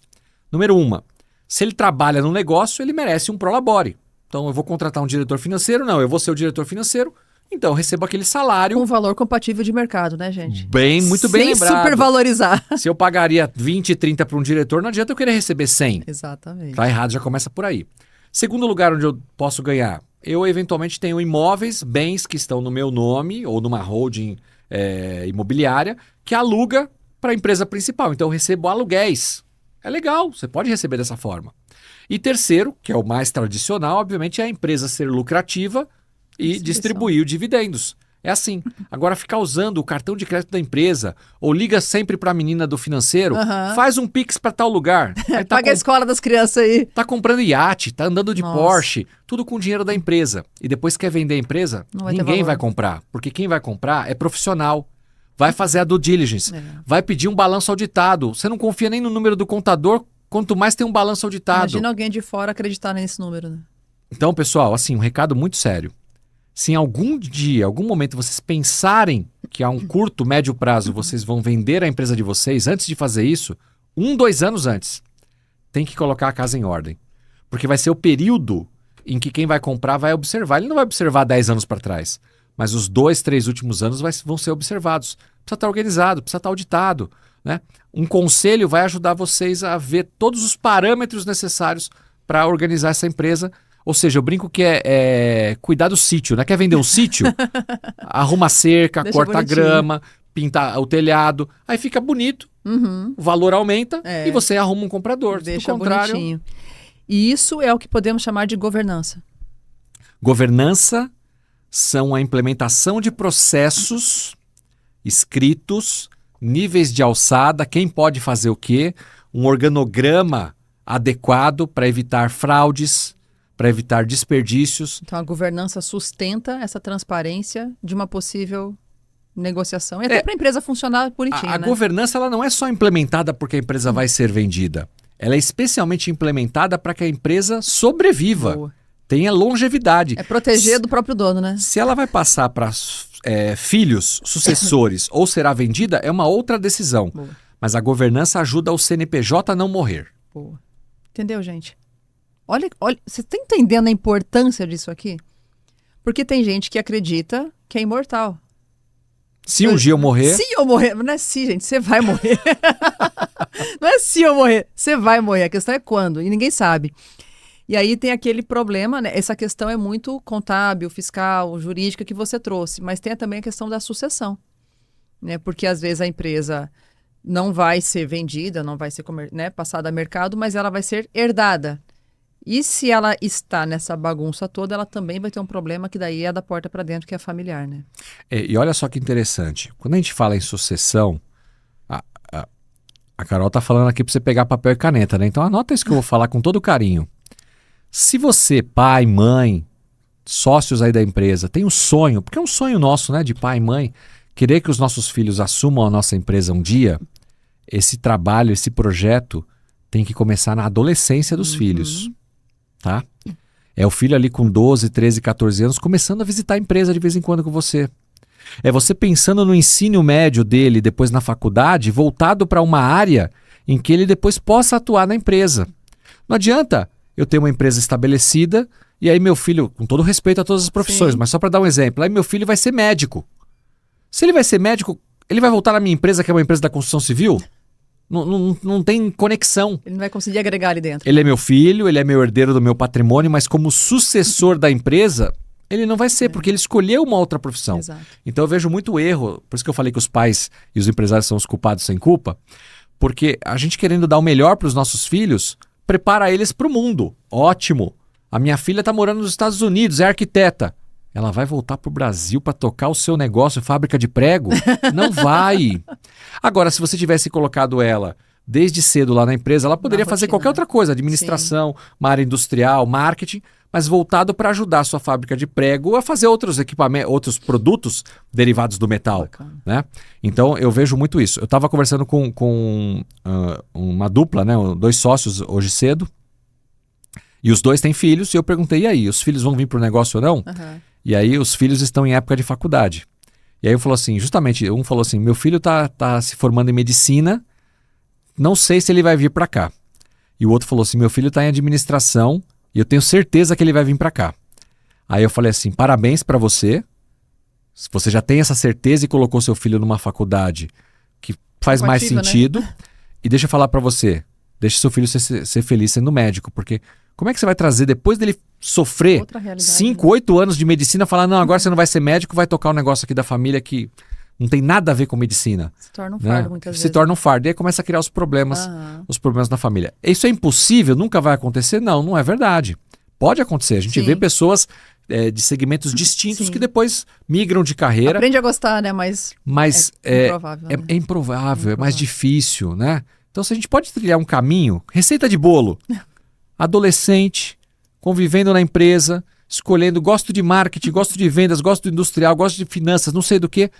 S1: Número 1, se ele trabalha no negócio, ele merece um prolabore. Então eu vou contratar um diretor financeiro? Não, eu vou ser o diretor financeiro, então eu recebo aquele salário.
S2: Com valor compatível de mercado, né, gente?
S1: Muito bem lembrado.
S2: Sem supervalorizar.
S1: Se eu pagaria 20, 30 para um diretor, não adianta eu querer receber 100.
S2: Exatamente.
S1: Tá errado, já começa por aí. Segundo lugar onde eu posso ganhar, eu eventualmente tenho imóveis, bens que estão no meu nome ou numa holding imobiliária que aluga para a empresa principal. Então eu recebo aluguéis. É legal, você pode receber dessa forma. E terceiro, que é o mais tradicional, obviamente, é a empresa ser lucrativa e distribuir os dividendos. É assim. Agora, ficar usando o cartão de crédito da empresa ou liga sempre para a menina do financeiro, faz um Pix para tal lugar.
S2: Paga a escola das crianças aí.
S1: Tá comprando iate, tá andando de Porsche, tudo com dinheiro da empresa. E depois quer vender a empresa, ninguém vai comprar. Porque quem vai comprar é profissional. Vai fazer a due diligence. Vai pedir um balanço auditado. Você não confia nem no número do contador, quanto mais tem um balanço auditado.
S2: Imagina alguém de fora acreditar nesse número, né?
S1: Então, pessoal, assim, um recado muito sério. Se em algum dia, algum momento vocês pensarem que a um curto, médio prazo vocês vão vender a empresa de vocês, antes de fazer isso, 2 anos antes, tem que colocar a casa em ordem. Porque vai ser o período em que quem vai comprar vai observar. Ele não vai observar 10 anos para trás, mas os 2, 3 últimos anos vão ser observados. Precisa estar organizado, precisa estar auditado. né? Um conselho vai ajudar vocês a ver todos os parâmetros necessários para organizar essa empresa. Ou seja, eu brinco que é cuidar do sítio, né? Quer vender um sítio? Arruma a cerca,
S2: Deixa
S1: corta
S2: bonitinho.
S1: a grama, pinta o telhado, aí fica bonito, o valor aumenta e você arruma um comprador.
S2: Deixa
S1: do contrário,
S2: bonitinho. E isso é o que podemos chamar de governança.
S1: governança são a implementação de processos escritos, níveis de alçada, quem pode fazer o quê, um organograma adequado para evitar fraudes, para evitar desperdícios.
S2: Então, a governança sustenta essa transparência de uma possível negociação. E até para a empresa funcionar bonitinho,
S1: A
S2: né?
S1: governança ela não é só implementada porque a empresa vai ser vendida. Ela é especialmente implementada para que a empresa sobreviva,
S2: Boa.
S1: tenha longevidade.
S2: É proteger do próprio dono, né?
S1: Se ela vai passar para filhos, sucessores ou será vendida, é uma outra decisão.
S2: Boa.
S1: Mas a governança ajuda o CNPJ a não morrer.
S2: Boa. Entendeu, gente? Olha, você está entendendo a importância disso aqui? Porque tem gente que acredita que é imortal.
S1: Se um dia eu morrer,
S2: Se eu morrer, não é se, gente, você vai morrer. Não é se eu morrer, você vai morrer. A questão é quando, e ninguém sabe. E aí tem aquele problema, né? Essa questão é muito contábil, fiscal, jurídica que você trouxe, mas tem também a questão da sucessão, né? Porque às vezes a empresa não vai ser vendida, não vai ser passada a mercado, mas ela vai ser herdada. E se ela está nessa bagunça toda, ela também vai ter um problema que daí é da porta para dentro, que é familiar, né?
S1: e olha só que interessante, quando a gente fala em sucessão, a Carol tá falando aqui para você pegar papel e caneta, né? Então anota isso que eu vou falar com todo carinho. Se você, pai, mãe, sócios aí da empresa, tem um sonho, porque é um sonho nosso, né, de pai e mãe, querer que os nossos filhos assumam a nossa empresa um dia, esse trabalho, esse projeto tem que começar na adolescência dos filhos, tá? É o filho ali com 12, 13, 14 anos começando a visitar a empresa de vez em quando com você. É você pensando no ensino médio dele, depois na faculdade, voltado para uma área em que ele depois possa atuar na empresa. Não adianta eu ter uma empresa estabelecida e aí meu filho, com todo respeito a todas as profissões,
S2: Sim.
S1: mas só para dar um exemplo, aí meu filho vai ser médico. Se ele vai ser médico, ele vai voltar na minha empresa, que é uma empresa da construção civil? Não tem conexão.
S2: Ele não vai conseguir agregar ali dentro.
S1: Ele é meu filho, ele é meu herdeiro do meu patrimônio, mas como sucessor da empresa, ele não vai ser, porque ele escolheu uma outra profissão.
S2: Exato.
S1: Então eu vejo muito erro, por isso que eu falei que os pais e os empresários são os culpados sem culpa, porque a gente querendo dar o melhor para os nossos filhos, prepara eles para o mundo. Ótimo. A minha filha está morando nos Estados Unidos, é arquiteta. Ela vai voltar para o Brasil para tocar o seu negócio, fábrica de prego? Não vai. Agora, se você tivesse colocado ela desde cedo lá na empresa, ela poderia fazer
S2: rotina,
S1: qualquer
S2: né?
S1: outra coisa, administração, uma área industrial, marketing, mas voltado para ajudar a sua fábrica de prego a fazer outros equipamentos, outros produtos derivados do metal.
S2: Bacana.
S1: Né? Então, eu vejo muito isso. Eu estava conversando com uma dupla, né, 2 sócios hoje cedo, e os 2 têm filhos, e eu perguntei, e aí, os filhos vão vir para o negócio ou não?
S2: Uhum.
S1: E aí os filhos estão em época de faculdade. E aí eu falou assim, justamente, um falou assim, meu filho tá se formando em medicina, não sei se ele vai vir para cá. E o outro falou assim, meu filho está em administração e eu tenho certeza que ele vai vir para cá. Aí eu falei assim, parabéns para você, se você já tem essa certeza e colocou seu filho numa faculdade que faz mais
S2: Compatível, né?
S1: sentido. E deixa eu falar para você, deixe seu filho ser feliz sendo médico, porque como é que você vai trazer, depois dele sofrer
S2: Outra realidade,
S1: 5, 8 anos de medicina, falar, não, agora você não vai ser médico, vai tocar um negócio aqui da família que não tem nada a ver com medicina.
S2: Se torna um
S1: Né?
S2: fardo muitas
S1: Se
S2: vezes.
S1: torna um fardo. E aí começa a criar os problemas na família. Isso é impossível? Nunca vai acontecer? Não, não é verdade. Pode acontecer. A gente
S2: Sim.
S1: vê pessoas de segmentos distintos
S2: Sim.
S1: que depois migram de carreira.
S2: Aprende a gostar, né? Mas
S1: É
S2: improvável. Né?
S1: é improvável, é mais difícil, né? Então, se a gente pode trilhar um caminho, receita de bolo, adolescente, convivendo na empresa, escolhendo, gosto de marketing, gosto de vendas, gosto do industrial, gosto de finanças, não sei do que,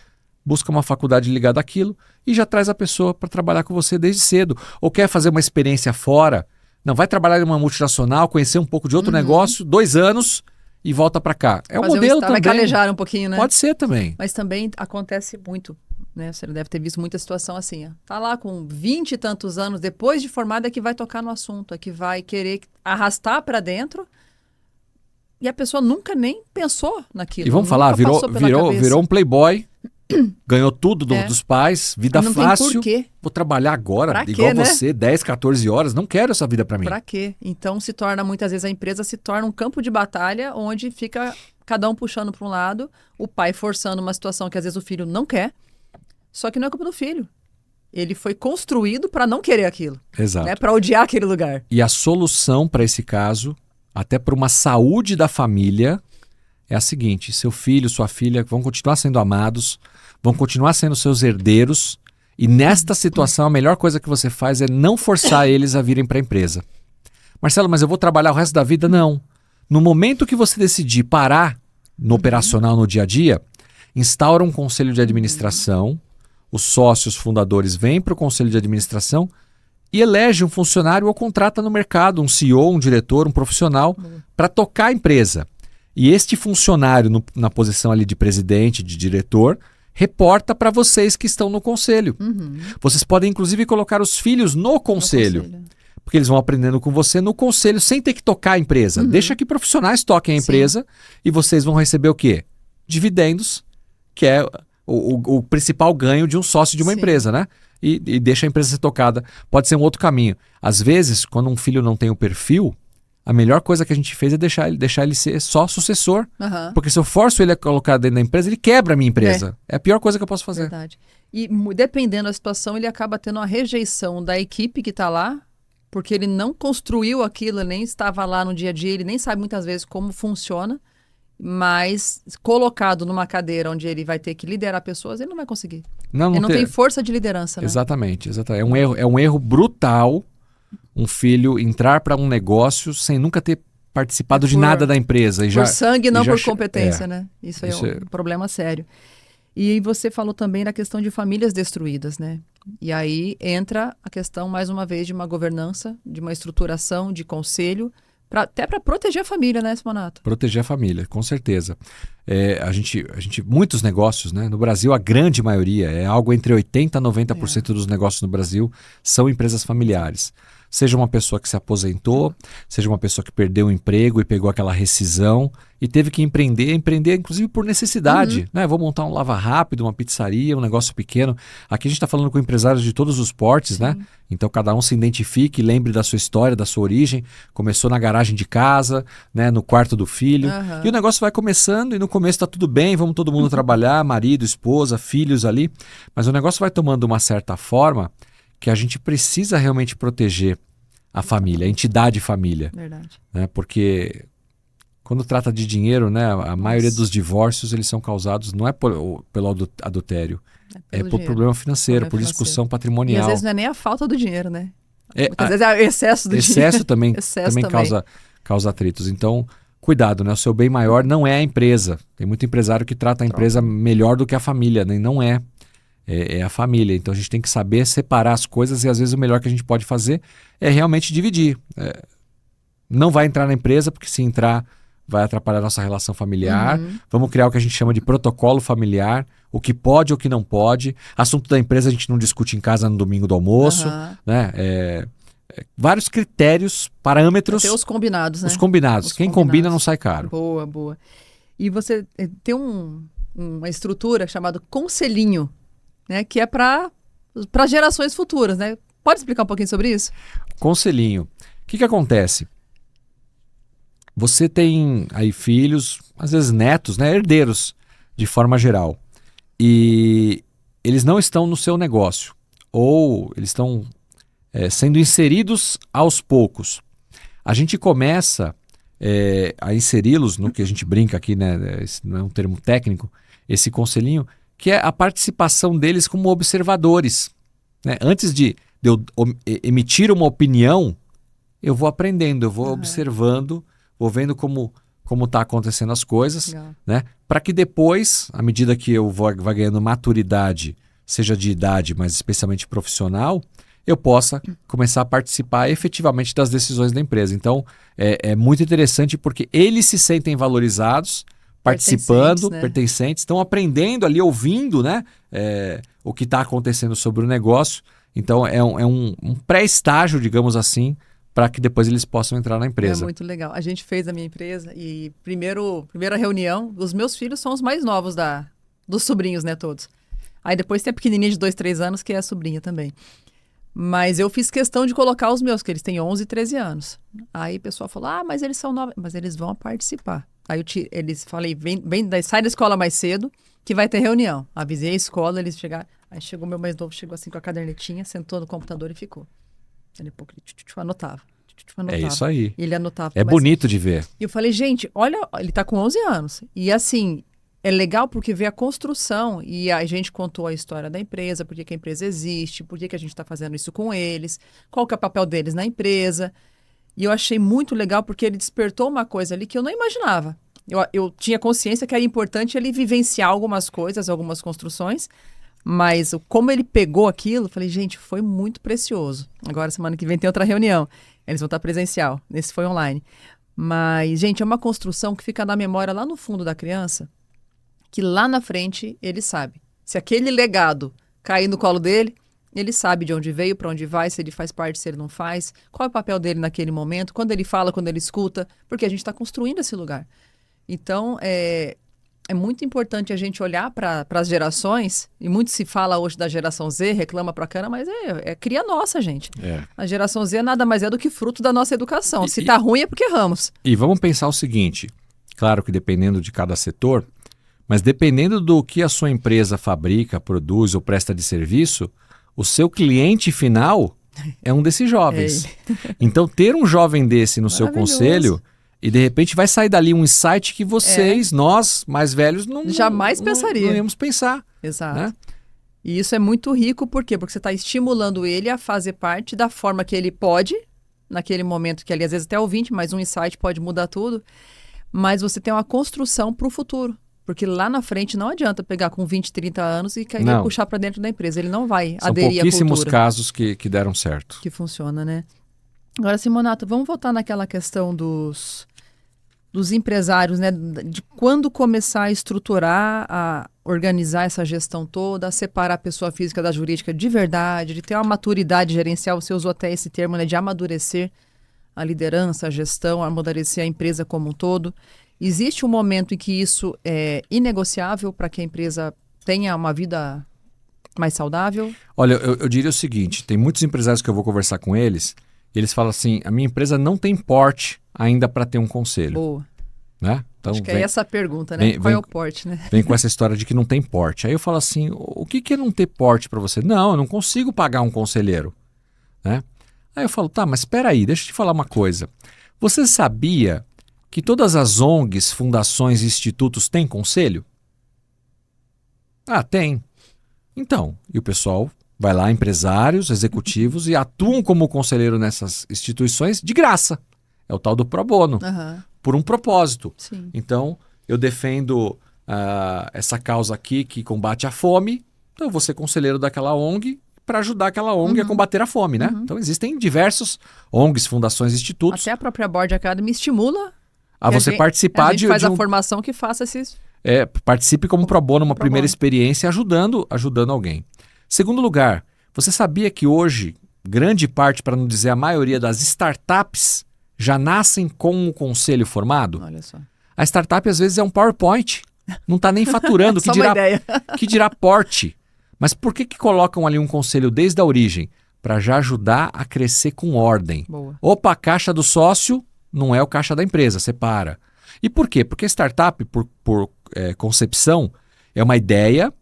S1: busca uma faculdade ligada àquilo e já traz a pessoa para trabalhar com você desde cedo. Ou quer fazer uma experiência fora, não, vai trabalhar em uma multinacional, conhecer um pouco de outro negócio, 2 anos e volta para cá. É um
S2: Fazer
S1: modelo
S2: vai
S1: também.
S2: calejar um pouquinho, né?
S1: Pode ser também.
S2: Mas também acontece muito, né? Você deve ter visto muita situação assim, ó. Tá lá com 20 e tantos anos, depois de formada, é que vai tocar no assunto, é que vai querer arrastar para dentro e a pessoa nunca nem pensou naquilo.
S1: E vamos falar,
S2: nunca passou pela cabeça.
S1: virou um playboy ganhou tudo dos pais, vida
S2: não
S1: fácil.
S2: Tem por quê.
S1: Vou trabalhar agora,
S2: pra
S1: igual
S2: quê, né?
S1: você, 10, 14 horas. Não quero essa vida para mim.
S2: Pra quê? Então muitas vezes a empresa se torna um campo de batalha onde fica cada um puxando para um lado, o pai forçando uma situação que às vezes o filho não quer, só que não é culpa do filho. Ele foi construído para não querer aquilo.
S1: Exato.
S2: Né? Para odiar aquele lugar.
S1: E a solução para esse caso, até para uma saúde da família, é a seguinte: seu filho, sua filha vão continuar sendo amados, vão continuar sendo seus herdeiros, e nesta situação a melhor coisa que você faz é não forçar eles a virem para a empresa. Marcelo, mas eu vou trabalhar o resto da vida? Não. No momento que você decidir parar no operacional, no dia a dia, instaura um conselho de administração, os sócios fundadores vêm para o conselho de administração e elege um funcionário ou contrata no mercado, um CEO, um diretor, um profissional, para tocar a empresa. E este funcionário, na posição ali de presidente, de diretor, reporta para vocês que estão no conselho. Vocês podem, inclusive, colocar os filhos no conselho. Porque eles vão aprendendo com você no conselho, sem ter que tocar a empresa. Deixa que profissionais toquem a empresa e vocês vão receber o quê? Dividendos, que é o principal ganho de um sócio de uma empresa, né? E deixa a empresa ser tocada. Pode ser um outro caminho. Às vezes, quando um filho não tem o perfil, a melhor coisa que a gente fez é deixar ele ser só sucessor. Porque se eu forço ele a colocar dentro da empresa, ele quebra a minha empresa. É a pior coisa que eu posso fazer.
S2: Verdade. E dependendo da situação, ele acaba tendo uma rejeição da equipe que está lá, porque ele não construiu aquilo, ele nem estava lá no dia a dia, ele nem sabe muitas vezes como funciona, mas colocado numa cadeira onde ele vai ter que liderar pessoas, ele não vai conseguir. Ele não tem força de liderança, né?
S1: Exatamente. É um erro brutal um filho entrar para um negócio sem nunca ter participado de nada da empresa.
S2: Por sangue, não por competência, né? Isso é um problema sério. E você falou também da questão de famílias destruídas, né? E aí entra a questão, mais uma vez, de uma governança, de uma estruturação, de conselho, até para proteger a família, né, Simonato?
S1: Proteger a família, com certeza. Muitos negócios, né? No Brasil, a grande maioria, algo entre 80% a 90% dos negócios no Brasil são empresas familiares. Seja uma pessoa que se aposentou, seja uma pessoa que perdeu o emprego e pegou aquela rescisão e teve que empreender inclusive por necessidade. Né? Vou montar um lava-rápido, uma pizzaria, um negócio pequeno. Aqui a gente está falando com empresários de todos os portes, né? Então cada um se identifique, lembre da sua história, da sua origem. Começou na garagem de casa, né? No quarto do filho. E o negócio vai começando e no começo está tudo bem, vamos todo mundo trabalhar, marido, esposa, filhos ali. Mas o negócio vai tomando uma certa forma que a gente precisa realmente proteger a família, a entidade família.
S2: Verdade.
S1: Né? Porque quando trata de dinheiro, né, a maioria dos divórcios eles são causados não é pelo adultério, é por problema financeiro, por discussão patrimonial.
S2: E às vezes não é nem a falta do dinheiro, né? Às vezes é o excesso do dinheiro.
S1: Excesso também causa atritos. Então, cuidado, né? O seu bem maior não é a empresa. Tem muito empresário que trata a empresa melhor do que a família, né? Não é. É a família. Então a gente tem que saber separar as coisas e às vezes o melhor que a gente pode fazer é realmente dividir. Não vai entrar na empresa porque se entrar vai atrapalhar a nossa relação familiar. Vamos criar o que a gente chama de protocolo familiar, o que pode ou o que não pode. Assunto da empresa a gente não discute em casa no domingo do almoço. Né? Vários critérios, parâmetros.
S2: Tem os combinados, né?
S1: Os combinados. Quem combina não sai caro.
S2: Boa, boa. E você tem uma estrutura chamada conselhinho, né, que é para gerações futuras, né? Pode explicar um pouquinho sobre isso?
S1: Conselhinho. O que acontece? Você tem aí filhos, às vezes netos, né, herdeiros, de forma geral. E eles não estão no seu negócio. Ou eles estão sendo inseridos aos poucos. A gente começa a inseri-los, no que a gente brinca aqui, né, esse não é um termo técnico, esse conselhinho, que é a participação deles como observadores. Né? Antes de eu emitir uma opinião, eu vou aprendendo, eu vou observando, vou vendo como está acontecendo as coisas, né? Para que depois, à medida que eu vá ganhando maturidade, seja de idade, mas especialmente profissional, eu possa começar a participar efetivamente das decisões da empresa. Então, é muito interessante porque eles se sentem valorizados, participando, pertencentes, estão aprendendo ali, ouvindo, né, o que está acontecendo sobre o negócio. Então, é um pré-estágio, digamos assim, para que depois eles possam entrar na empresa.
S2: É muito legal. A gente fez a minha empresa e primeira reunião, os meus filhos são os mais novos dos sobrinhos, né, todos. Aí depois tem a pequenininha de 2, 3 anos, que é a sobrinha também. Mas eu fiz questão de colocar os meus, que eles têm 11 e 13 anos. Aí o pessoal falou, mas eles são novos, mas eles vão participar. Aí eles falei, sai da escola mais cedo, que vai ter reunião. Avisei a escola, eles chegaram. Aí chegou meu mais novo, chegou assim com a cadernetinha, sentou no computador e ficou. Aí depois anotava.
S1: É isso aí.
S2: E ele anotava.
S1: É bonito de ver.
S2: E eu falei, gente, olha, ele tá com 11 anos. E assim, é legal porque vê a construção. E a gente contou a história da empresa, por que a empresa existe, por que a gente está fazendo isso com eles, qual que é o papel deles na empresa. E eu achei muito legal porque ele despertou uma coisa ali que eu não imaginava. Eu tinha consciência que era importante ele vivenciar algumas coisas, algumas construções, mas como ele pegou aquilo, eu falei, gente, foi muito precioso. Agora, semana que vem tem outra reunião. Eles vão estar presencial. Esse foi online. Mas, gente, é uma construção que fica na memória lá no fundo da criança, que lá na frente ele sabe. Se aquele legado cair no colo dele, ele sabe de onde veio, para onde vai, se ele faz parte, se ele não faz, qual é o papel dele naquele momento, quando ele fala, quando ele escuta, porque a gente está construindo esse lugar. Então, é muito importante a gente olhar para as gerações, e muito se fala hoje da geração Z, reclama pra caramba, mas é cria nossa, gente. A geração Z nada mais é do que fruto da nossa educação. Se tá ruim é porque erramos.
S1: E vamos pensar o seguinte, claro que dependendo de cada setor, mas dependendo do que a sua empresa fabrica, produz ou presta de serviço, o seu cliente final é um desses jovens. Então, ter um jovem desse no seu conselho... E de repente vai sair dali um insight que vocês, nós, mais velhos,
S2: jamais pensaria.
S1: Não íamos pensar.
S2: Exato.
S1: Né?
S2: E isso é muito rico, por quê? Porque você está estimulando ele a fazer parte da forma que ele pode, naquele momento que ali, às vezes até o 20, mas um insight pode mudar tudo. Mas você tem uma construção para o futuro. Porque lá na frente não adianta pegar com 20, 30 anos e querer puxar para dentro da empresa. Ele não vai aderir à cultura. São
S1: pouquíssimos casos que deram certo.
S2: Que funciona, né? Agora, Simonato, vamos voltar naquela questão dos empresários, né? De quando começar a estruturar, a organizar essa gestão toda, a separar a pessoa física da jurídica de verdade, de ter uma maturidade gerencial. Você usou até esse termo, né? De amadurecer a liderança, a gestão, amadurecer a empresa como um todo. Existe um momento em que isso é inegociável para que a empresa tenha uma vida mais saudável?
S1: Olha, eu diria o seguinte, tem muitos empresários que eu vou conversar com eles, e eles falam assim, a minha empresa não tem porte ainda para ter um conselho.
S2: Boa.
S1: Né? Então,
S2: acho que é essa a pergunta, né? Qual é o porte, né?
S1: Vem com essa história de que não tem porte. Aí eu falo assim, o que é não ter porte para você? Não, eu não consigo pagar um conselheiro. Né? Aí eu falo, tá, mas espera aí, deixa eu te falar uma coisa. Você sabia que todas as ONGs, fundações e institutos têm conselho? Ah, tem. Então, e o pessoal vai lá, empresários, executivos, e atuam como conselheiro nessas instituições de graça. É o tal do pro bono, por um propósito.
S2: Sim.
S1: Então, eu defendo essa causa aqui que combate a fome, então eu vou ser conselheiro daquela ONG para ajudar aquela ONG a combater a fome, né? Então, existem diversos ONGs, fundações, institutos.
S2: Até a própria Board Academy estimula
S1: a você participar
S2: a gente faz a formação que faça esses...
S1: participe como pro bono, uma primeira experiência, ajudando alguém. Segundo lugar, você sabia que hoje, grande parte, para não dizer a maioria das startups, já nascem com um conselho formado?
S2: Olha só.
S1: A startup, às vezes, é um PowerPoint. Não está nem faturando, que dirá porte. Mas por que colocam ali um conselho desde a origem? Para já ajudar a crescer com ordem.
S2: Boa.
S1: Opa, a caixa do sócio não é o caixa da empresa, separa. E por quê? Porque startup, por concepção, é uma ideia,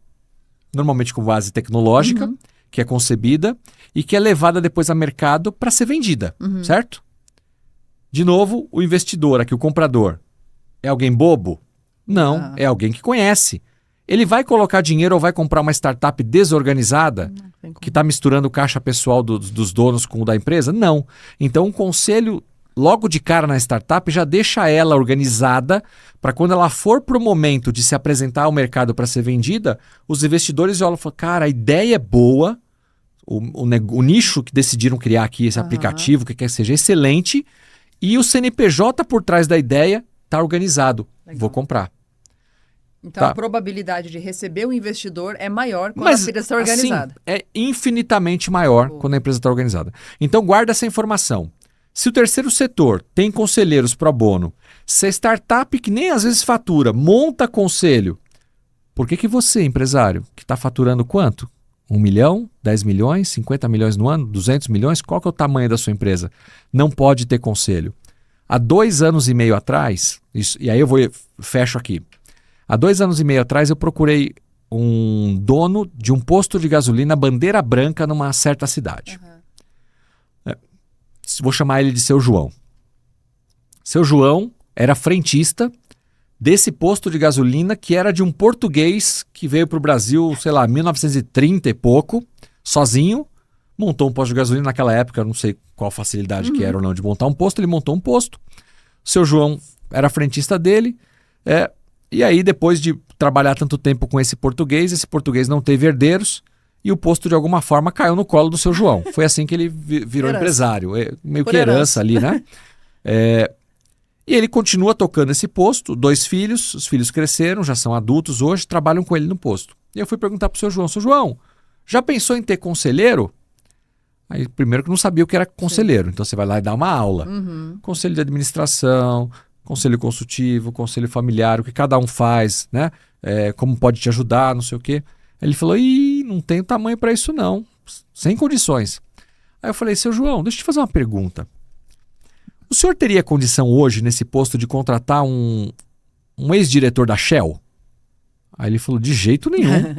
S1: normalmente com base tecnológica, que é concebida e que é levada depois a mercado para ser vendida, certo? De novo, o investidor, aqui o comprador, é alguém bobo? Não, é alguém que conhece. Ele vai colocar dinheiro ou vai comprar uma startup desorganizada que está misturando o caixa pessoal dos donos com o da empresa? Não. Então, um conselho logo de cara na startup já deixa ela organizada para quando ela for para o momento de se apresentar ao mercado para ser vendida, os investidores olham e falam, cara, a ideia é boa, o nicho que decidiram criar aqui, esse aplicativo, que quer que seja excelente, e o CNPJ por trás da ideia está organizado. Legal. Vou comprar.
S2: Então a probabilidade de receber o investidor é maior quando a empresa está organizada.
S1: Assim, é infinitamente maior quando a empresa está organizada. Então guarda essa informação. Se o terceiro setor tem conselheiros pro bono, se a startup que nem às vezes fatura, monta conselho, por que você, empresário, que está faturando quanto? 1 milhão, 10 milhões, 50 milhões no ano, 200 milhões? Qual que é o tamanho da sua empresa? Não pode ter conselho. Há 2 anos e meio atrás, e aí fecho aqui. Há 2 anos e meio atrás eu procurei um dono de um posto de gasolina bandeira branca numa certa cidade. Vou chamar ele de Seu João. Seu João era frentista desse posto de gasolina que era de um português que veio para o Brasil, sei lá, 1930 e pouco, sozinho, montou um posto de gasolina naquela época, eu não sei qual facilidade que era ou não de montar um posto, ele montou um posto. Seu João era frentista dele, e aí depois de trabalhar tanto tempo com esse português não teve herdeiros e o posto de alguma forma caiu no colo do Seu João. Foi assim que ele virou empresário, meio que herança ali, né? E ele continua tocando esse posto, 2 filhos, os filhos cresceram, já são adultos hoje, trabalham com ele no posto. E eu fui perguntar pro Seu João, já pensou em ter conselheiro? Aí primeiro que não sabia o que era conselheiro, então você vai lá e dá uma aula. Conselho de administração, conselho consultivo, conselho familiar, o que cada um faz, né? Como pode te ajudar, não sei o quê. Ele falou, não tenho tamanho para isso não, sem condições. Aí eu falei, Seu João, deixa eu te fazer uma pergunta. O senhor teria condição hoje, nesse posto, de contratar um ex-diretor da Shell? Aí ele falou, de jeito nenhum.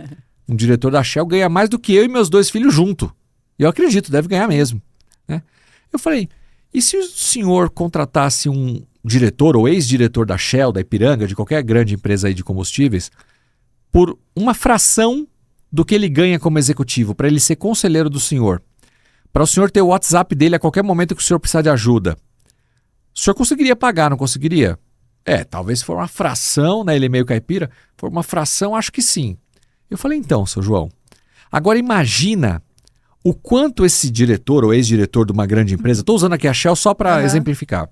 S1: Um diretor da Shell ganha mais do que eu e meus 2 filhos junto. E eu acredito, deve ganhar mesmo. Né? Eu falei, e se o senhor contratasse um diretor ou ex-diretor da Shell, da Ipiranga, de qualquer grande empresa aí de combustíveis, por uma fração do que ele ganha como executivo, para ele ser conselheiro do senhor, para o senhor ter o WhatsApp dele a qualquer momento que o senhor precisar de ajuda, o senhor conseguiria pagar, não conseguiria? Talvez se for uma fração, né? Ele é meio caipira, for uma fração, acho que sim. Eu falei, então, Seu João, agora imagina o quanto esse diretor ou ex-diretor de uma grande empresa, estou usando aqui a Shell só para exemplificar,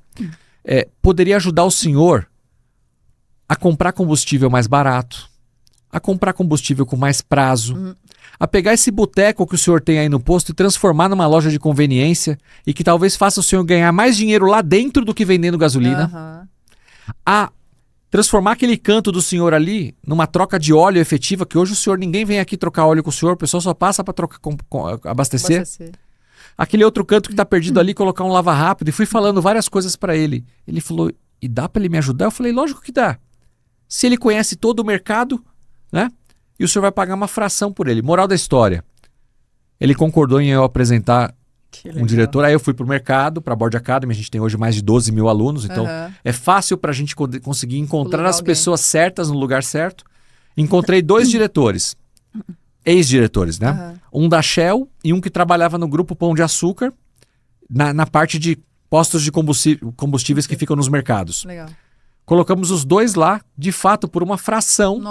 S1: poderia ajudar o senhor a comprar combustível mais barato, a comprar combustível com mais prazo, a pegar esse boteco que o senhor tem aí no posto e transformar numa loja de conveniência e que talvez faça o senhor ganhar mais dinheiro lá dentro do que vendendo gasolina, a transformar aquele canto do senhor ali numa troca de óleo efetiva, que hoje ninguém vem aqui trocar óleo com o senhor, o pessoal só passa para abastecer. Aquele outro canto que está perdido ali, colocar um lava rápido, e fui falando várias coisas para ele. Ele falou, e dá para ele me ajudar? Eu falei, lógico que dá. Se ele conhece todo o mercado, né? E o senhor vai pagar uma fração por ele. Moral da história. Ele concordou em eu apresentar um diretor. Aí eu fui para o mercado, para a Board Academy. A gente tem hoje mais de 12 mil alunos. Então é fácil para a gente conseguir encontrar as pessoas certas no lugar certo. Encontrei 2 diretores. Ex-diretores, né? Um da Shell e um que trabalhava no grupo Pão de Açúcar, na parte de postos de combustíveis que ficam nos mercados.
S2: Legal.
S1: Colocamos os 2 lá, de fato, por uma fração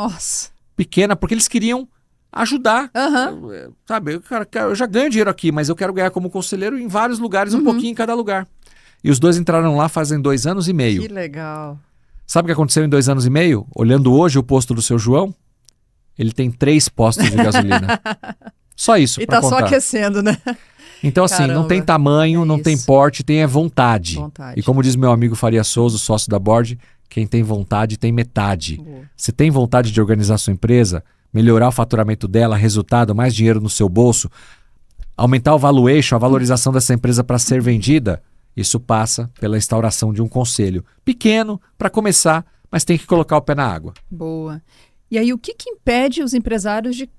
S1: pequena, porque eles queriam ajudar. Sabe, eu já ganho dinheiro aqui, mas eu quero ganhar como conselheiro em vários lugares, um pouquinho em cada lugar. E os 2 entraram lá fazem 2 anos e meio.
S2: Que legal.
S1: Sabe o que aconteceu em 2 anos e meio? Olhando hoje o posto do Seu João, ele tem 3 postos de gasolina. Só isso, para contar.
S2: E tá só aquecendo, né?
S1: Então, assim, não tem tamanho, não tem porte, tem vontade. E como diz meu amigo Faria Souza, sócio da Board, quem tem vontade tem metade.
S2: Boa.
S1: Você tem vontade de organizar sua empresa, melhorar o faturamento dela, resultado, mais dinheiro no seu bolso, aumentar o valuation, a valorização dessa empresa para ser vendida, isso passa pela instauração de um conselho. Pequeno, para começar, mas tem que colocar o pé na água.
S2: Boa. E aí, o que impede os empresários de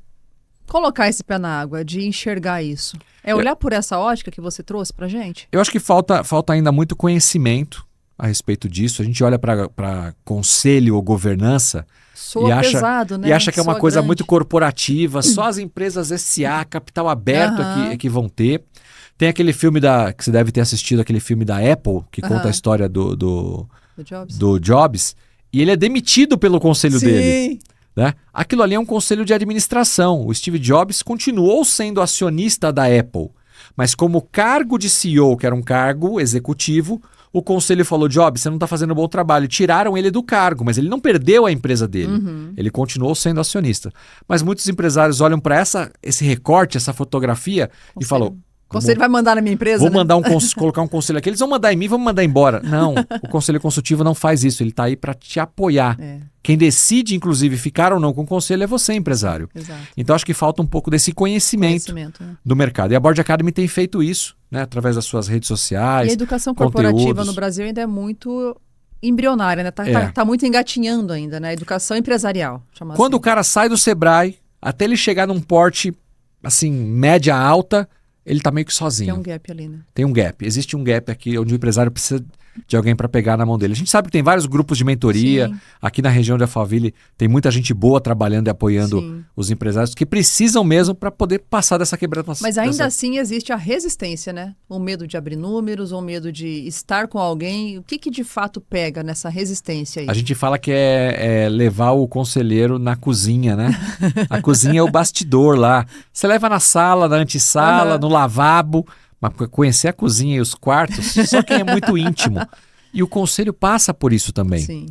S2: colocar esse pé na água, de enxergar isso? É olhar por essa ótica que você trouxe pra gente?
S1: Eu acho que falta ainda muito conhecimento a respeito disso. A gente olha para conselho ou governança
S2: Soa pesado, né?
S1: E acha que é uma coisa
S2: grande.
S1: muito corporativa, só as empresas SA, capital aberto é que vão ter. Tem aquele filme que você deve ter assistido, aquele filme da Apple, que conta a história do Jobs, e ele é demitido pelo conselho dele. Né? Aquilo ali é um conselho de administração. O Steve Jobs continuou sendo acionista da Apple, mas como cargo de CEO, que era um cargo executivo, o conselho falou, Jobs, você não está fazendo um bom trabalho. Tiraram ele do cargo, mas ele não perdeu a empresa dele. Ele continuou sendo acionista. Mas muitos empresários olham para esse recorte, essa fotografia, e falam,
S2: Conselho vai mandar na minha empresa,
S1: Vou
S2: né?
S1: mandar colocar um conselho aqui. Eles vão mandar em mim, vão me mandar embora. Não, o conselho consultivo não faz isso. Ele está aí para te apoiar. Quem decide, inclusive, ficar ou não com o conselho é você, empresário.
S2: Exato.
S1: Então, acho que falta um pouco desse conhecimento do mercado. E a Board Academy tem feito isso, né? Através das suas redes sociais.
S2: E a educação corporativa no Brasil ainda é muito embrionária, né? Tá muito engatinhando ainda, né? A educação empresarial.
S1: Quando o cara sai do Sebrae, até ele chegar num porte, assim, média alta, ele está meio que sozinho.
S2: Tem um gap ali, né?
S1: Tem um gap. Existe um gap aqui onde o empresário precisa de alguém para pegar na mão dele. A gente sabe que tem vários grupos de mentoria.
S2: Sim.
S1: Aqui na região de Alphaville tem muita gente boa trabalhando e apoiando os empresários que precisam mesmo para poder passar dessa quebrada.
S2: Mas ainda assim existe a resistência, né? O medo de abrir números, o medo de estar com alguém. O que de fato pega nessa resistência aí?
S1: A gente fala que é levar o conselheiro na cozinha, né? A cozinha é o bastidor lá. Você leva na sala, na antessala, no lavabo. Mas conhecer a cozinha e os quartos, só quem é muito íntimo. E o conselho passa por isso também.
S2: Sim.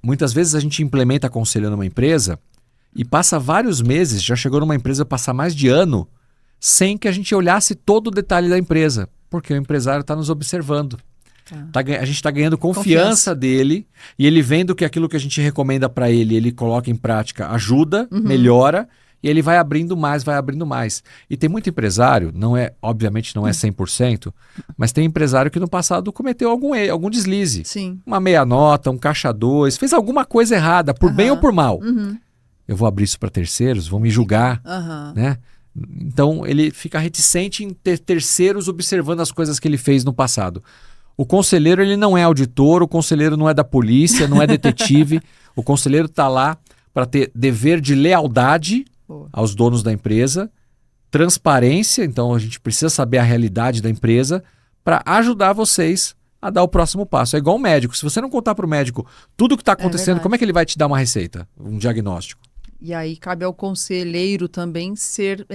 S1: Muitas vezes a gente implementa conselho numa empresa e passa vários meses, já chegou numa empresa a passar mais de ano, sem que a gente olhasse todo o detalhe da empresa, porque o empresário está nos observando. A gente está ganhando confiança dele e ele vendo que aquilo que a gente recomenda para ele, ele coloca em prática, ajuda, melhora. E ele vai abrindo mais, vai abrindo mais. E tem muito empresário, obviamente não é 100%, mas tem empresário que no passado cometeu algum deslize.
S2: Sim.
S1: Uma meia nota, um caixa 2, fez alguma coisa errada, por bem ou por mal. Eu vou abrir isso para terceiros, vão me julgar, né? Então ele fica reticente em ter terceiros observando as coisas que ele fez no passado. O conselheiro ele não é auditor, o conselheiro não é da polícia, não é detetive. O conselheiro está lá para ter dever de lealdade aos donos da empresa, transparência, então a gente precisa saber a realidade da empresa para ajudar vocês a dar o próximo passo. É igual um médico, se você não contar para o médico tudo o que está acontecendo, como é que ele vai te dar uma receita, um diagnóstico?
S2: E aí cabe ao conselheiro também ser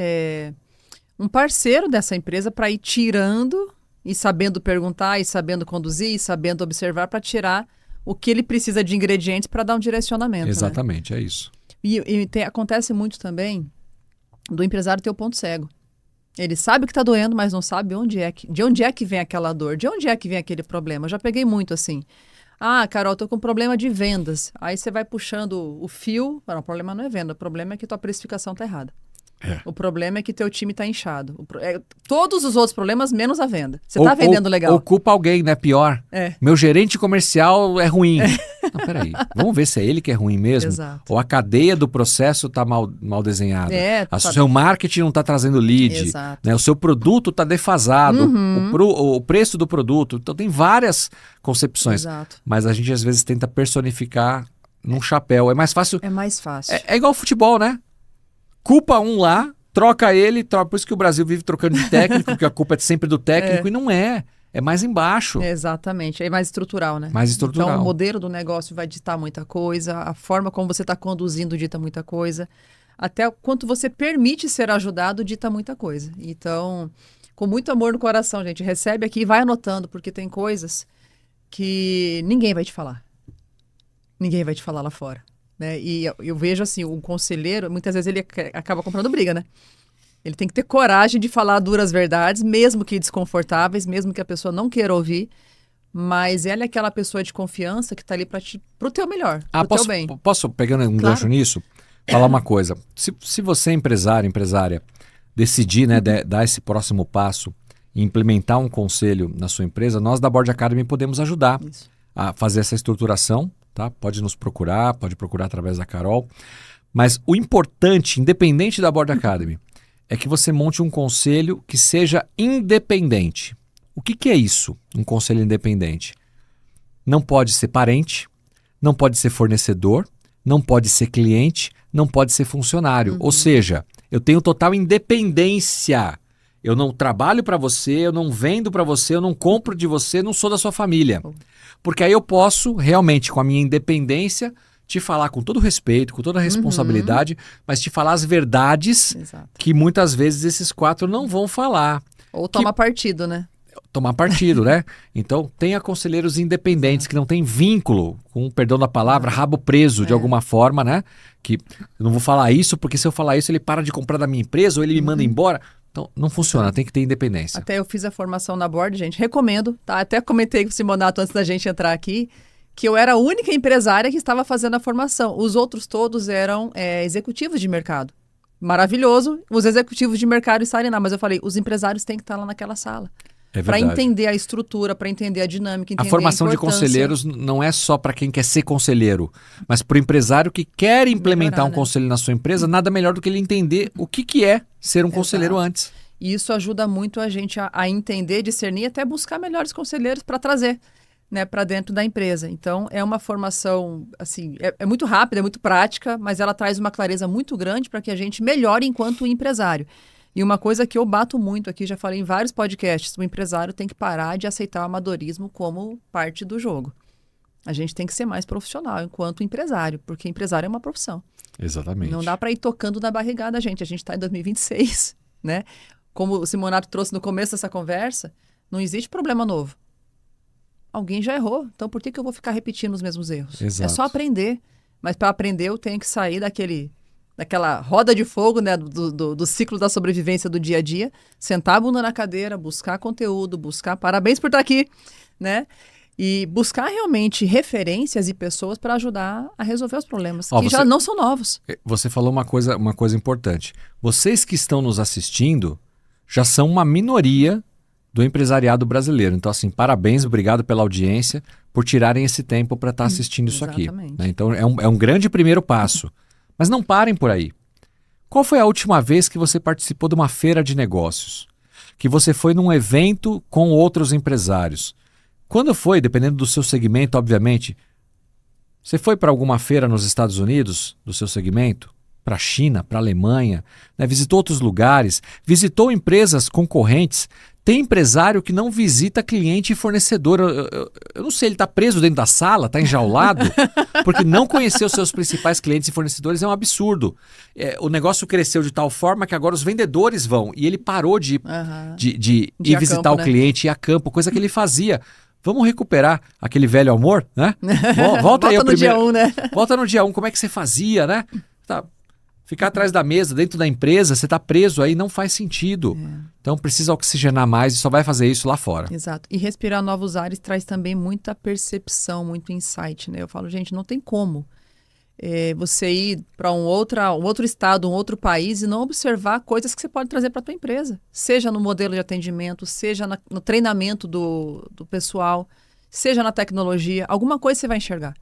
S2: um parceiro dessa empresa para ir tirando e sabendo perguntar, e sabendo conduzir, e sabendo observar para tirar o que ele precisa de ingredientes para dar um direcionamento.
S1: Exatamente, é isso.
S2: Acontece muito também do empresário ter o ponto cego. Ele sabe que está doendo, mas não sabe de onde é que vem aquela dor, de onde é que vem aquele problema. Eu já peguei muito assim. Ah, Carol, estou com problema de vendas. Aí você vai puxando o fio. Não, o problema não é venda, o problema é que tua precificação está errada. O problema é que teu time está inchado. Todos os outros problemas, menos a venda. Você está vendendo legal.
S1: Ou culpa alguém, né? Pior. Meu gerente comercial é ruim. Não, peraí. Vamos ver se é ele que é ruim mesmo.
S2: Exato.
S1: Ou a cadeia do processo está mal desenhada. O seu marketing não está trazendo lead.
S2: Exato.
S1: Né? O seu produto está defasado. O preço do produto. Então tem várias concepções.
S2: Exato.
S1: Mas a gente às vezes tenta personificar num chapéu. É mais fácil.
S2: É mais fácil.
S1: É igual futebol, né? Culpa um lá, troca ele, por isso que o Brasil vive trocando de técnico, porque a culpa é sempre do técnico, e não é. É mais embaixo.
S2: Exatamente, é mais estrutural, né?
S1: Mais estrutural.
S2: Então o modelo do negócio vai ditar muita coisa, a forma como você está conduzindo dita muita coisa, até quanto você permite ser ajudado dita muita coisa. Então, com muito amor no coração, gente, recebe aqui e vai anotando, porque tem coisas que ninguém vai te falar. Ninguém vai te falar lá fora. Né? E eu vejo assim, o conselheiro, muitas vezes ele acaba comprando briga, né? Ele tem que ter coragem de falar duras verdades, mesmo que desconfortáveis, mesmo que a pessoa não queira ouvir, mas ela é aquela pessoa de confiança que está ali pro teu melhor, pro teu bem.
S1: Posso, pegando um gancho nisso, falar uma coisa? Se você é empresária, decidir, né, dar esse próximo passo e implementar um conselho na sua empresa, nós da Board Academy podemos ajudar a fazer essa estruturação. Tá? Pode nos procurar, pode procurar através da Carol. Mas o importante, independente da Board Academy, é que você monte um conselho que seja independente. O que é isso, um conselho independente? Não pode ser parente, não pode ser fornecedor, não pode ser cliente, não pode ser funcionário. Ou seja, eu tenho total independência. Eu não trabalho para você, eu não vendo para você, eu não compro de você, não sou da sua família. Porque aí eu posso, realmente, com a minha independência, te falar com todo respeito, com toda a responsabilidade, mas te falar as verdades que muitas vezes esses 4 não vão falar.
S2: Ou toma partido, né?
S1: Tomar partido, né? Então, tenha conselheiros independentes que não têm vínculo, com perdão da palavra, rabo preso de alguma forma, né? Que eu não vou falar isso porque se eu falar isso ele para de comprar da minha empresa ou ele me manda embora. Então, não funciona, tem que ter independência.
S2: Até eu fiz a formação na Board, gente, recomendo, tá? Até comentei com o Simonato antes da gente entrar aqui, que eu era a única empresária que estava fazendo a formação. Os outros todos eram executivos de mercado. Maravilhoso os executivos de mercado estarem lá, mas eu falei, os empresários têm que estar lá naquela sala. Para entender a estrutura, para entender a dinâmica, entender
S1: a formação de conselheiros não é só para quem quer ser conselheiro, mas para o empresário que quer implementar um conselho na sua empresa, nada melhor do que ele entender o que é ser um conselheiro antes.
S2: E isso ajuda muito a gente a entender, discernir, até buscar melhores conselheiros para trazer, né, para dentro da empresa. Então, é uma formação, assim, é muito rápida, é muito prática, mas ela traz uma clareza muito grande para que a gente melhore enquanto empresário. E uma coisa que eu bato muito aqui, já falei em vários podcasts, o empresário tem que parar de aceitar o amadorismo como parte do jogo. A gente tem que ser mais profissional enquanto empresário, porque empresário é uma profissão.
S1: Exatamente.
S2: Não dá para ir tocando na barrigada a gente está em 2026, né? Como o Simonato trouxe no começo dessa conversa, não existe problema novo. Alguém já errou, então por que eu vou ficar repetindo os mesmos erros?
S1: Exato.
S2: É só aprender, mas para aprender eu tenho que sair daquela roda de fogo, né, do ciclo da sobrevivência do dia a dia, sentar a bunda na cadeira, buscar conteúdo, parabéns por estar aqui, né? E buscar realmente referências e pessoas para ajudar a resolver os problemas, que já não são novos.
S1: Você falou uma coisa importante. Vocês que estão nos assistindo já são uma minoria do empresariado brasileiro. Então, assim, parabéns, obrigado pela audiência, por tirarem esse tempo para estar assistindo isso aqui. Né? Então, é um grande primeiro passo. Mas não parem por aí. Qual foi a última vez que você participou de uma feira de negócios? Que você foi num evento com outros empresários? Quando foi, dependendo do seu segmento, obviamente, você foi para alguma feira nos Estados Unidos, do seu segmento? Para a China, para a Alemanha, né? Visitou outros lugares, visitou empresas concorrentes. Tem empresário que não visita cliente e fornecedor. Eu não sei, ele está preso dentro da sala, está enjaulado, porque não conhecer os seus principais clientes e fornecedores é um absurdo. O negócio cresceu de tal forma que agora os vendedores vão, e ele parou de ir visitar o cliente, ir a campo, coisa que ele fazia. Vamos recuperar aquele velho amor, né? Volta aí
S2: no dia 1, né?
S1: Volta no dia 1, como é que você fazia, né? Tá. Ficar atrás da mesa, dentro da empresa, você está preso aí, não faz sentido. Então precisa oxigenar mais e só vai fazer isso lá fora.
S2: Exato. E respirar novos ares traz também muita percepção, muito insight, né? Eu falo, gente, não tem como você ir para um outro estado, um outro país e não observar coisas que você pode trazer para a tua empresa. Seja no modelo de atendimento, seja no treinamento do pessoal, seja na tecnologia. Alguma coisa você vai enxergar.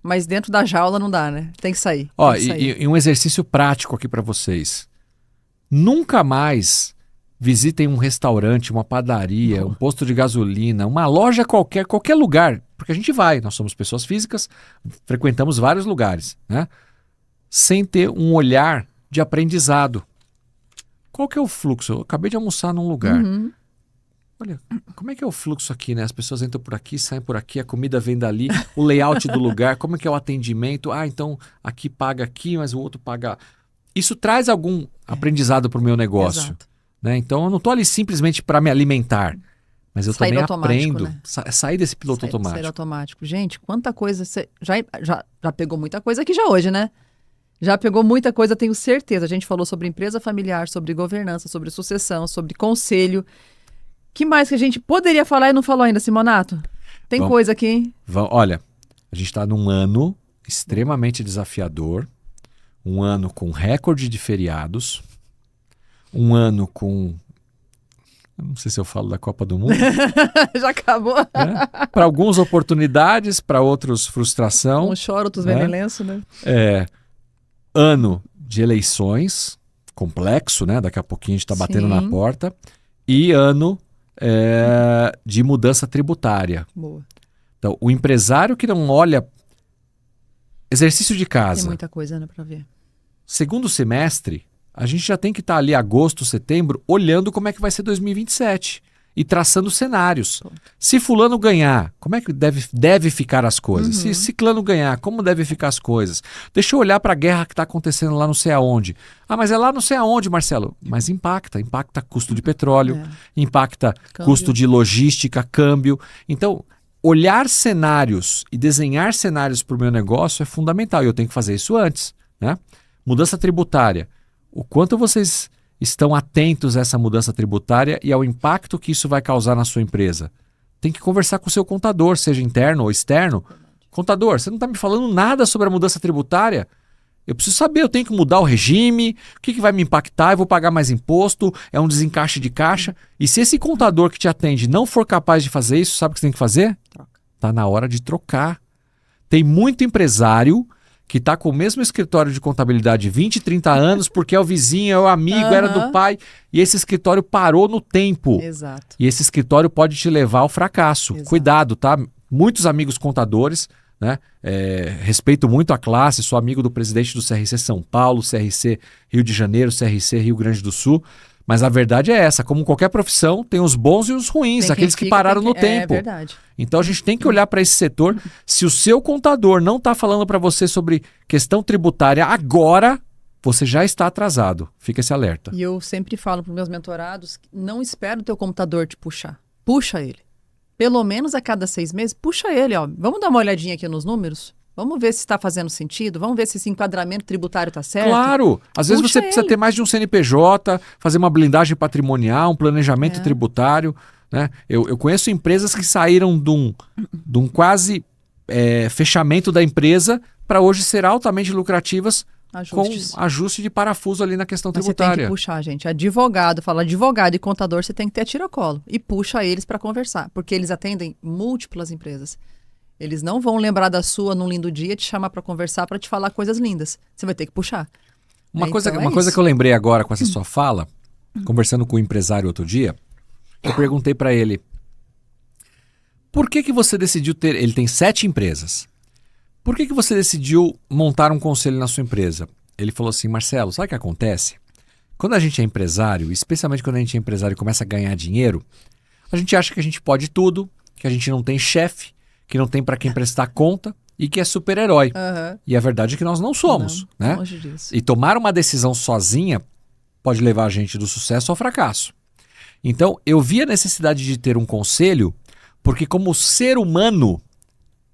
S2: Mas dentro da jaula não dá, né? Tem que sair.
S1: E um exercício prático aqui para vocês. Nunca mais visitem um restaurante, uma padaria, um posto de gasolina, uma loja qualquer lugar. Porque a gente vai, nós somos pessoas físicas, frequentamos vários lugares, né? Sem ter um olhar de aprendizado. Qual que é o fluxo? Eu acabei de almoçar num lugar. Olha, como é que é o fluxo aqui, né? As pessoas entram por aqui, saem por aqui, a comida vem dali, o layout do lugar, como é que é o atendimento? Então aqui paga aqui, mas o outro paga... Isso traz algum aprendizado para o meu negócio.
S2: Exato.
S1: Né? Então eu não estou ali simplesmente para me alimentar, mas eu também aprendo.
S2: Né?
S1: Sair desse piloto automático.
S2: Sair automático. Gente, quanta coisa... Você já pegou muita coisa aqui já hoje, né? Já pegou muita coisa, tenho certeza. A gente falou sobre empresa familiar, sobre governança, sobre sucessão, sobre conselho... Que mais que a gente poderia falar e não falou ainda, Simonato? Tem coisa aqui, hein?
S1: Olha, a gente está num ano extremamente desafiador, um ano com recorde de feriados, um ano com... Eu não sei se eu falo da Copa do Mundo.
S2: Já acabou.
S1: Para alguns oportunidades, para outros frustração.
S2: Uns choram, outros vendem lenço, né?
S1: Ano de eleições, complexo, né? Daqui a pouquinho a gente está batendo na porta. E ano... de mudança tributária.
S2: Boa.
S1: Então, o empresário que não olha... Exercício de casa.
S2: Tem muita coisa, né, para ver.
S1: Segundo semestre, a gente já tem que estar ali agosto, setembro, olhando como é que vai ser 2027 e traçando cenários. Se fulano ganhar, como é que deve ficar as coisas? Se ciclano ganhar, como deve ficar as coisas? Deixa eu olhar para a guerra que está acontecendo lá não sei aonde. Mas é lá não sei aonde, Marcelo. Mas impacta custo de petróleo, impacta custo de logística, câmbio. Então, olhar cenários e desenhar cenários para o meu negócio é fundamental e eu tenho que fazer isso antes. Né? Mudança tributária. O quanto vocês estão atentos a essa mudança tributária e ao impacto que isso vai causar na sua empresa? Tem que conversar com o seu contador, seja interno ou externo. Contador, você não está me falando nada sobre a mudança tributária? Eu preciso saber, eu tenho que mudar o regime, o que vai me impactar, eu vou pagar mais imposto, é um desencaixe de caixa. E se esse contador que te atende não for capaz de fazer isso, sabe o que você tem que fazer? Está na hora de trocar. Tem muito empresário que está com o mesmo escritório de contabilidade de 20, 30 anos, porque é o vizinho, é o amigo, era do pai, e esse escritório parou no tempo.
S2: Exato.
S1: E esse escritório pode te levar ao fracasso.
S2: Exato.
S1: Cuidado, tá? Muitos amigos contadores, né? Respeito muito a classe, sou amigo do presidente do CRC São Paulo, CRC Rio de Janeiro, CRC Rio Grande do Sul, mas a verdade é essa, como qualquer profissão, tem os bons e os ruins, aqueles que pararam no tempo.
S2: É verdade.
S1: Então a gente tem que olhar para esse setor. Se o seu contador não está falando para você sobre questão tributária agora, você já está atrasado. Fica esse alerta.
S2: E eu sempre falo para os meus mentorados, não espera o teu computador te puxar. Puxa ele. Pelo menos a cada 6 meses, puxa ele, ó. Vamos dar uma olhadinha aqui nos números? Vamos ver se está fazendo sentido? Vamos ver se esse enquadramento tributário está certo?
S1: Claro! Às vezes você precisa ter mais de um CNPJ, fazer uma blindagem patrimonial, um planejamento tributário. Né? Eu conheço empresas que saíram de um quase fechamento da empresa para hoje ser altamente lucrativas
S2: Ajustes.
S1: com ajuste de parafuso ali na questão
S2: Mas
S1: tributária.
S2: você tem que puxar, gente. Fala advogado e contador, você tem que ter tiracolo. E puxa eles para conversar, porque eles atendem múltiplas empresas. Eles não vão lembrar da sua num lindo dia, te chamar para conversar, para te falar coisas lindas. Você vai ter que puxar.
S1: Uma coisa que eu lembrei agora com essa sua fala, conversando com um empresário outro dia, eu perguntei para ele, por que você decidiu ter... Ele tem 7 empresas. Por que você decidiu montar um conselho na sua empresa? Ele falou assim, Marcelo, sabe o que acontece? Quando a gente é empresário, especialmente quando a gente é empresário e começa a ganhar dinheiro, a gente acha que a gente pode tudo, que a gente não tem chefe, que não tem para quem prestar conta e que é super-herói. E a verdade é que nós não somos.
S2: Não,
S1: né?
S2: longe disso.
S1: E tomar uma decisão sozinha pode levar a gente do sucesso ao fracasso. Então, eu vi a necessidade de ter um conselho, porque como ser humano,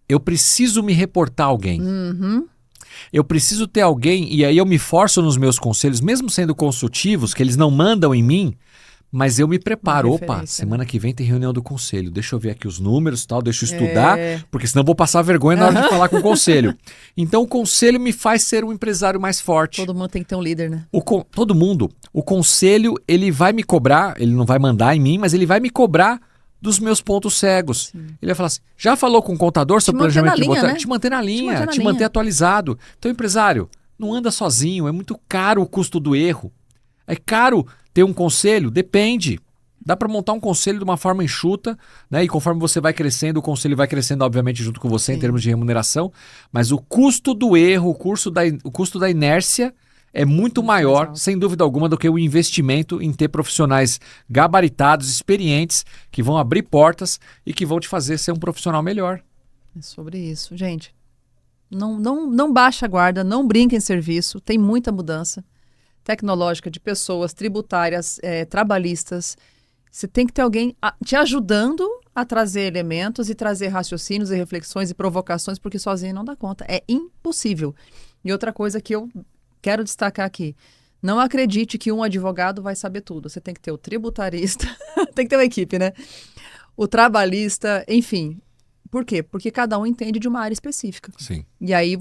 S1: eu preciso me reportar a alguém. Eu preciso ter alguém, e aí eu me forço nos meus conselhos, mesmo sendo consultivos, que eles não mandam em mim, mas eu me preparo. Opa, semana que vem tem reunião do conselho. Deixa eu ver aqui os números, tal, deixa eu estudar, porque senão eu vou passar vergonha na hora de falar com o conselho. Então o conselho me faz ser um empresário mais forte.
S2: Todo mundo tem que ter um líder, né?
S1: Todo mundo. O conselho, ele vai me cobrar, ele não vai mandar em mim, mas ele vai me cobrar dos meus pontos cegos. Sim. Ele vai falar assim, já falou com o contador sobre planejamento tributário? Te manter na linha, te manter atualizado. Então, empresário, não anda sozinho, é muito caro o custo do erro. É caro ter um conselho? Depende. Dá para montar um conselho de uma forma enxuta, né? E conforme você vai crescendo, o conselho vai crescendo, obviamente, junto com você. Sim. Em termos de remuneração. Mas o custo do erro, o custo da inércia é muito maior, sem dúvida alguma, do que o investimento em ter profissionais gabaritados, experientes, que vão abrir portas e que vão te fazer ser um profissional melhor.
S2: É sobre isso. Gente, não baixa a guarda, não brinca em serviço, tem muita mudança tecnológica de pessoas, tributárias, trabalhistas. Você tem que ter alguém te ajudando a trazer elementos e trazer raciocínios e reflexões e provocações, porque sozinho não dá conta. É impossível. E outra coisa que eu quero destacar aqui, não acredite que um advogado vai saber tudo. Você tem que ter o tributarista, tem que ter uma equipe, né? O trabalhista, enfim. Por quê? Porque cada um entende de uma área específica.
S1: Sim.
S2: E aí,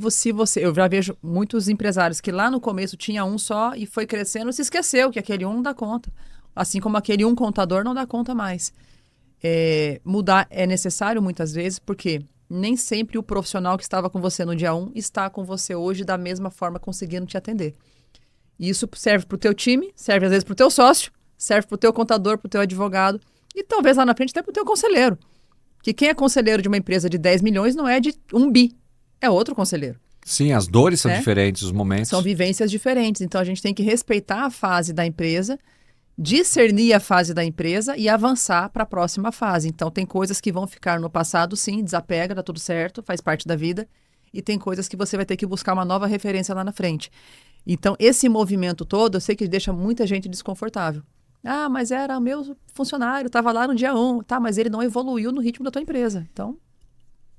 S2: eu já vejo muitos empresários que lá no começo tinha um só e foi crescendo, se esqueceu que aquele um não dá conta. Assim como aquele um contador não dá conta mais. Mudar é necessário muitas vezes, porque nem sempre o profissional que estava com você no dia 1 está com você hoje da mesma forma, conseguindo te atender. E isso serve para o teu time, serve às vezes para o teu sócio, serve para o teu contador, para o teu advogado e talvez lá na frente até para o teu conselheiro. Que quem é conselheiro de uma empresa de 10 milhões não é de 1 bi, é outro conselheiro.
S1: Sim, as dores são diferentes, os momentos.
S2: São vivências diferentes, então a gente tem que respeitar a fase da empresa, discernir a fase da empresa e avançar para a próxima fase. Então, tem coisas que vão ficar no passado, sim, desapega, dá tudo certo, faz parte da vida. E tem coisas que você vai ter que buscar uma nova referência lá na frente. Então, esse movimento todo, eu sei que deixa muita gente desconfortável. Ah, mas era o meu funcionário, estava lá no dia 1. Tá, mas ele não evoluiu no ritmo da tua empresa. Então,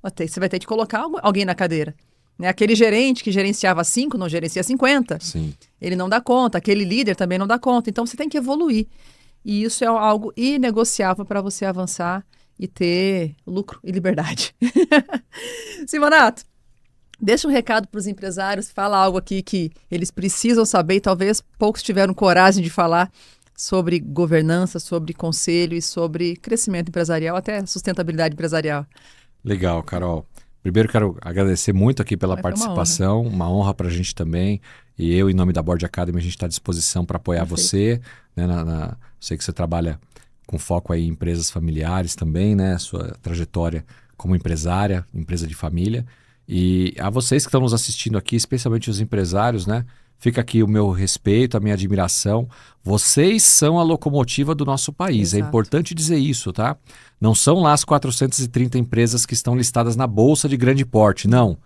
S2: você vai ter que colocar alguém na cadeira. Né? Aquele gerente que gerenciava 5, não gerencia 50.
S1: Sim.
S2: Ele não dá conta, aquele líder também não dá conta. Então, você tem que evoluir. E isso é algo inegociável para você avançar e ter lucro e liberdade. Simonato, deixa um recado para os empresários, fala algo aqui que eles precisam saber e talvez poucos tiveram coragem de falar sobre governança, sobre conselho e sobre crescimento empresarial, até sustentabilidade empresarial.
S1: Legal, Carol. Primeiro, quero agradecer muito aqui pela participação, uma honra para a gente também. E eu, em nome da Board Academy, a gente está à disposição para apoiar você. Né, sei que você trabalha com foco aí em empresas familiares também, né? Sua trajetória como empresária, empresa de família. E a vocês que estão nos assistindo aqui, especialmente os empresários, né? Fica aqui o meu respeito, a minha admiração. Vocês são a locomotiva do nosso país.
S2: Exato.
S1: É importante dizer isso, tá? Não são lá as 430 empresas que estão listadas na Bolsa de grande porte, não.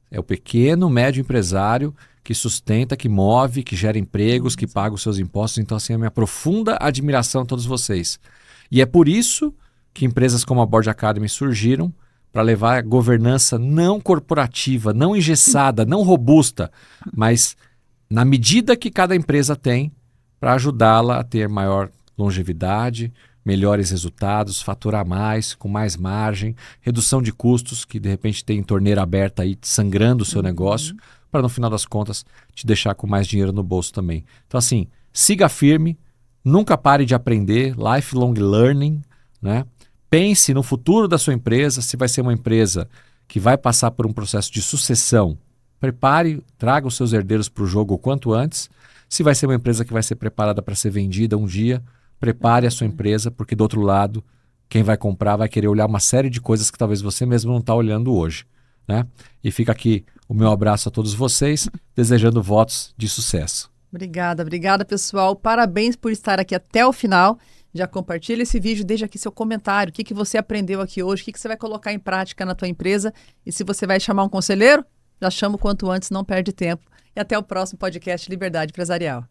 S1: É o pequeno, médio empresário que sustenta, que move, que gera empregos, que paga os seus impostos. Então, assim, a minha profunda admiração a todos vocês. E é por isso que empresas como a Board Academy surgiram para levar a governança não corporativa, não engessada, não robusta, mas na medida que cada empresa tem, para ajudá-la a ter maior longevidade, melhores resultados, faturar mais, com mais margem, redução de custos, que de repente tem torneira aberta aí sangrando o seu negócio, para no final das contas te deixar com mais dinheiro no bolso também. Então assim, siga firme, nunca pare de aprender, lifelong learning, né? Pense no futuro da sua empresa, se vai ser uma empresa que vai passar por um processo de sucessão. Prepare, traga os seus herdeiros para o jogo o quanto antes. Se vai ser uma empresa que vai ser preparada para ser vendida um dia, prepare a sua empresa, porque do outro lado, quem vai comprar vai querer olhar uma série de coisas que talvez você mesmo não está olhando hoje. Né? E fica aqui o meu abraço a todos vocês, desejando votos de sucesso.
S2: Obrigada pessoal. Parabéns por estar aqui até o final. Já compartilha esse vídeo, deixa aqui seu comentário. O que você aprendeu aqui hoje, o que você vai colocar em prática na tua empresa. E se você vai chamar um conselheiro, já chama o quanto antes, não perde tempo. E até o próximo podcast Liberdade Empresarial.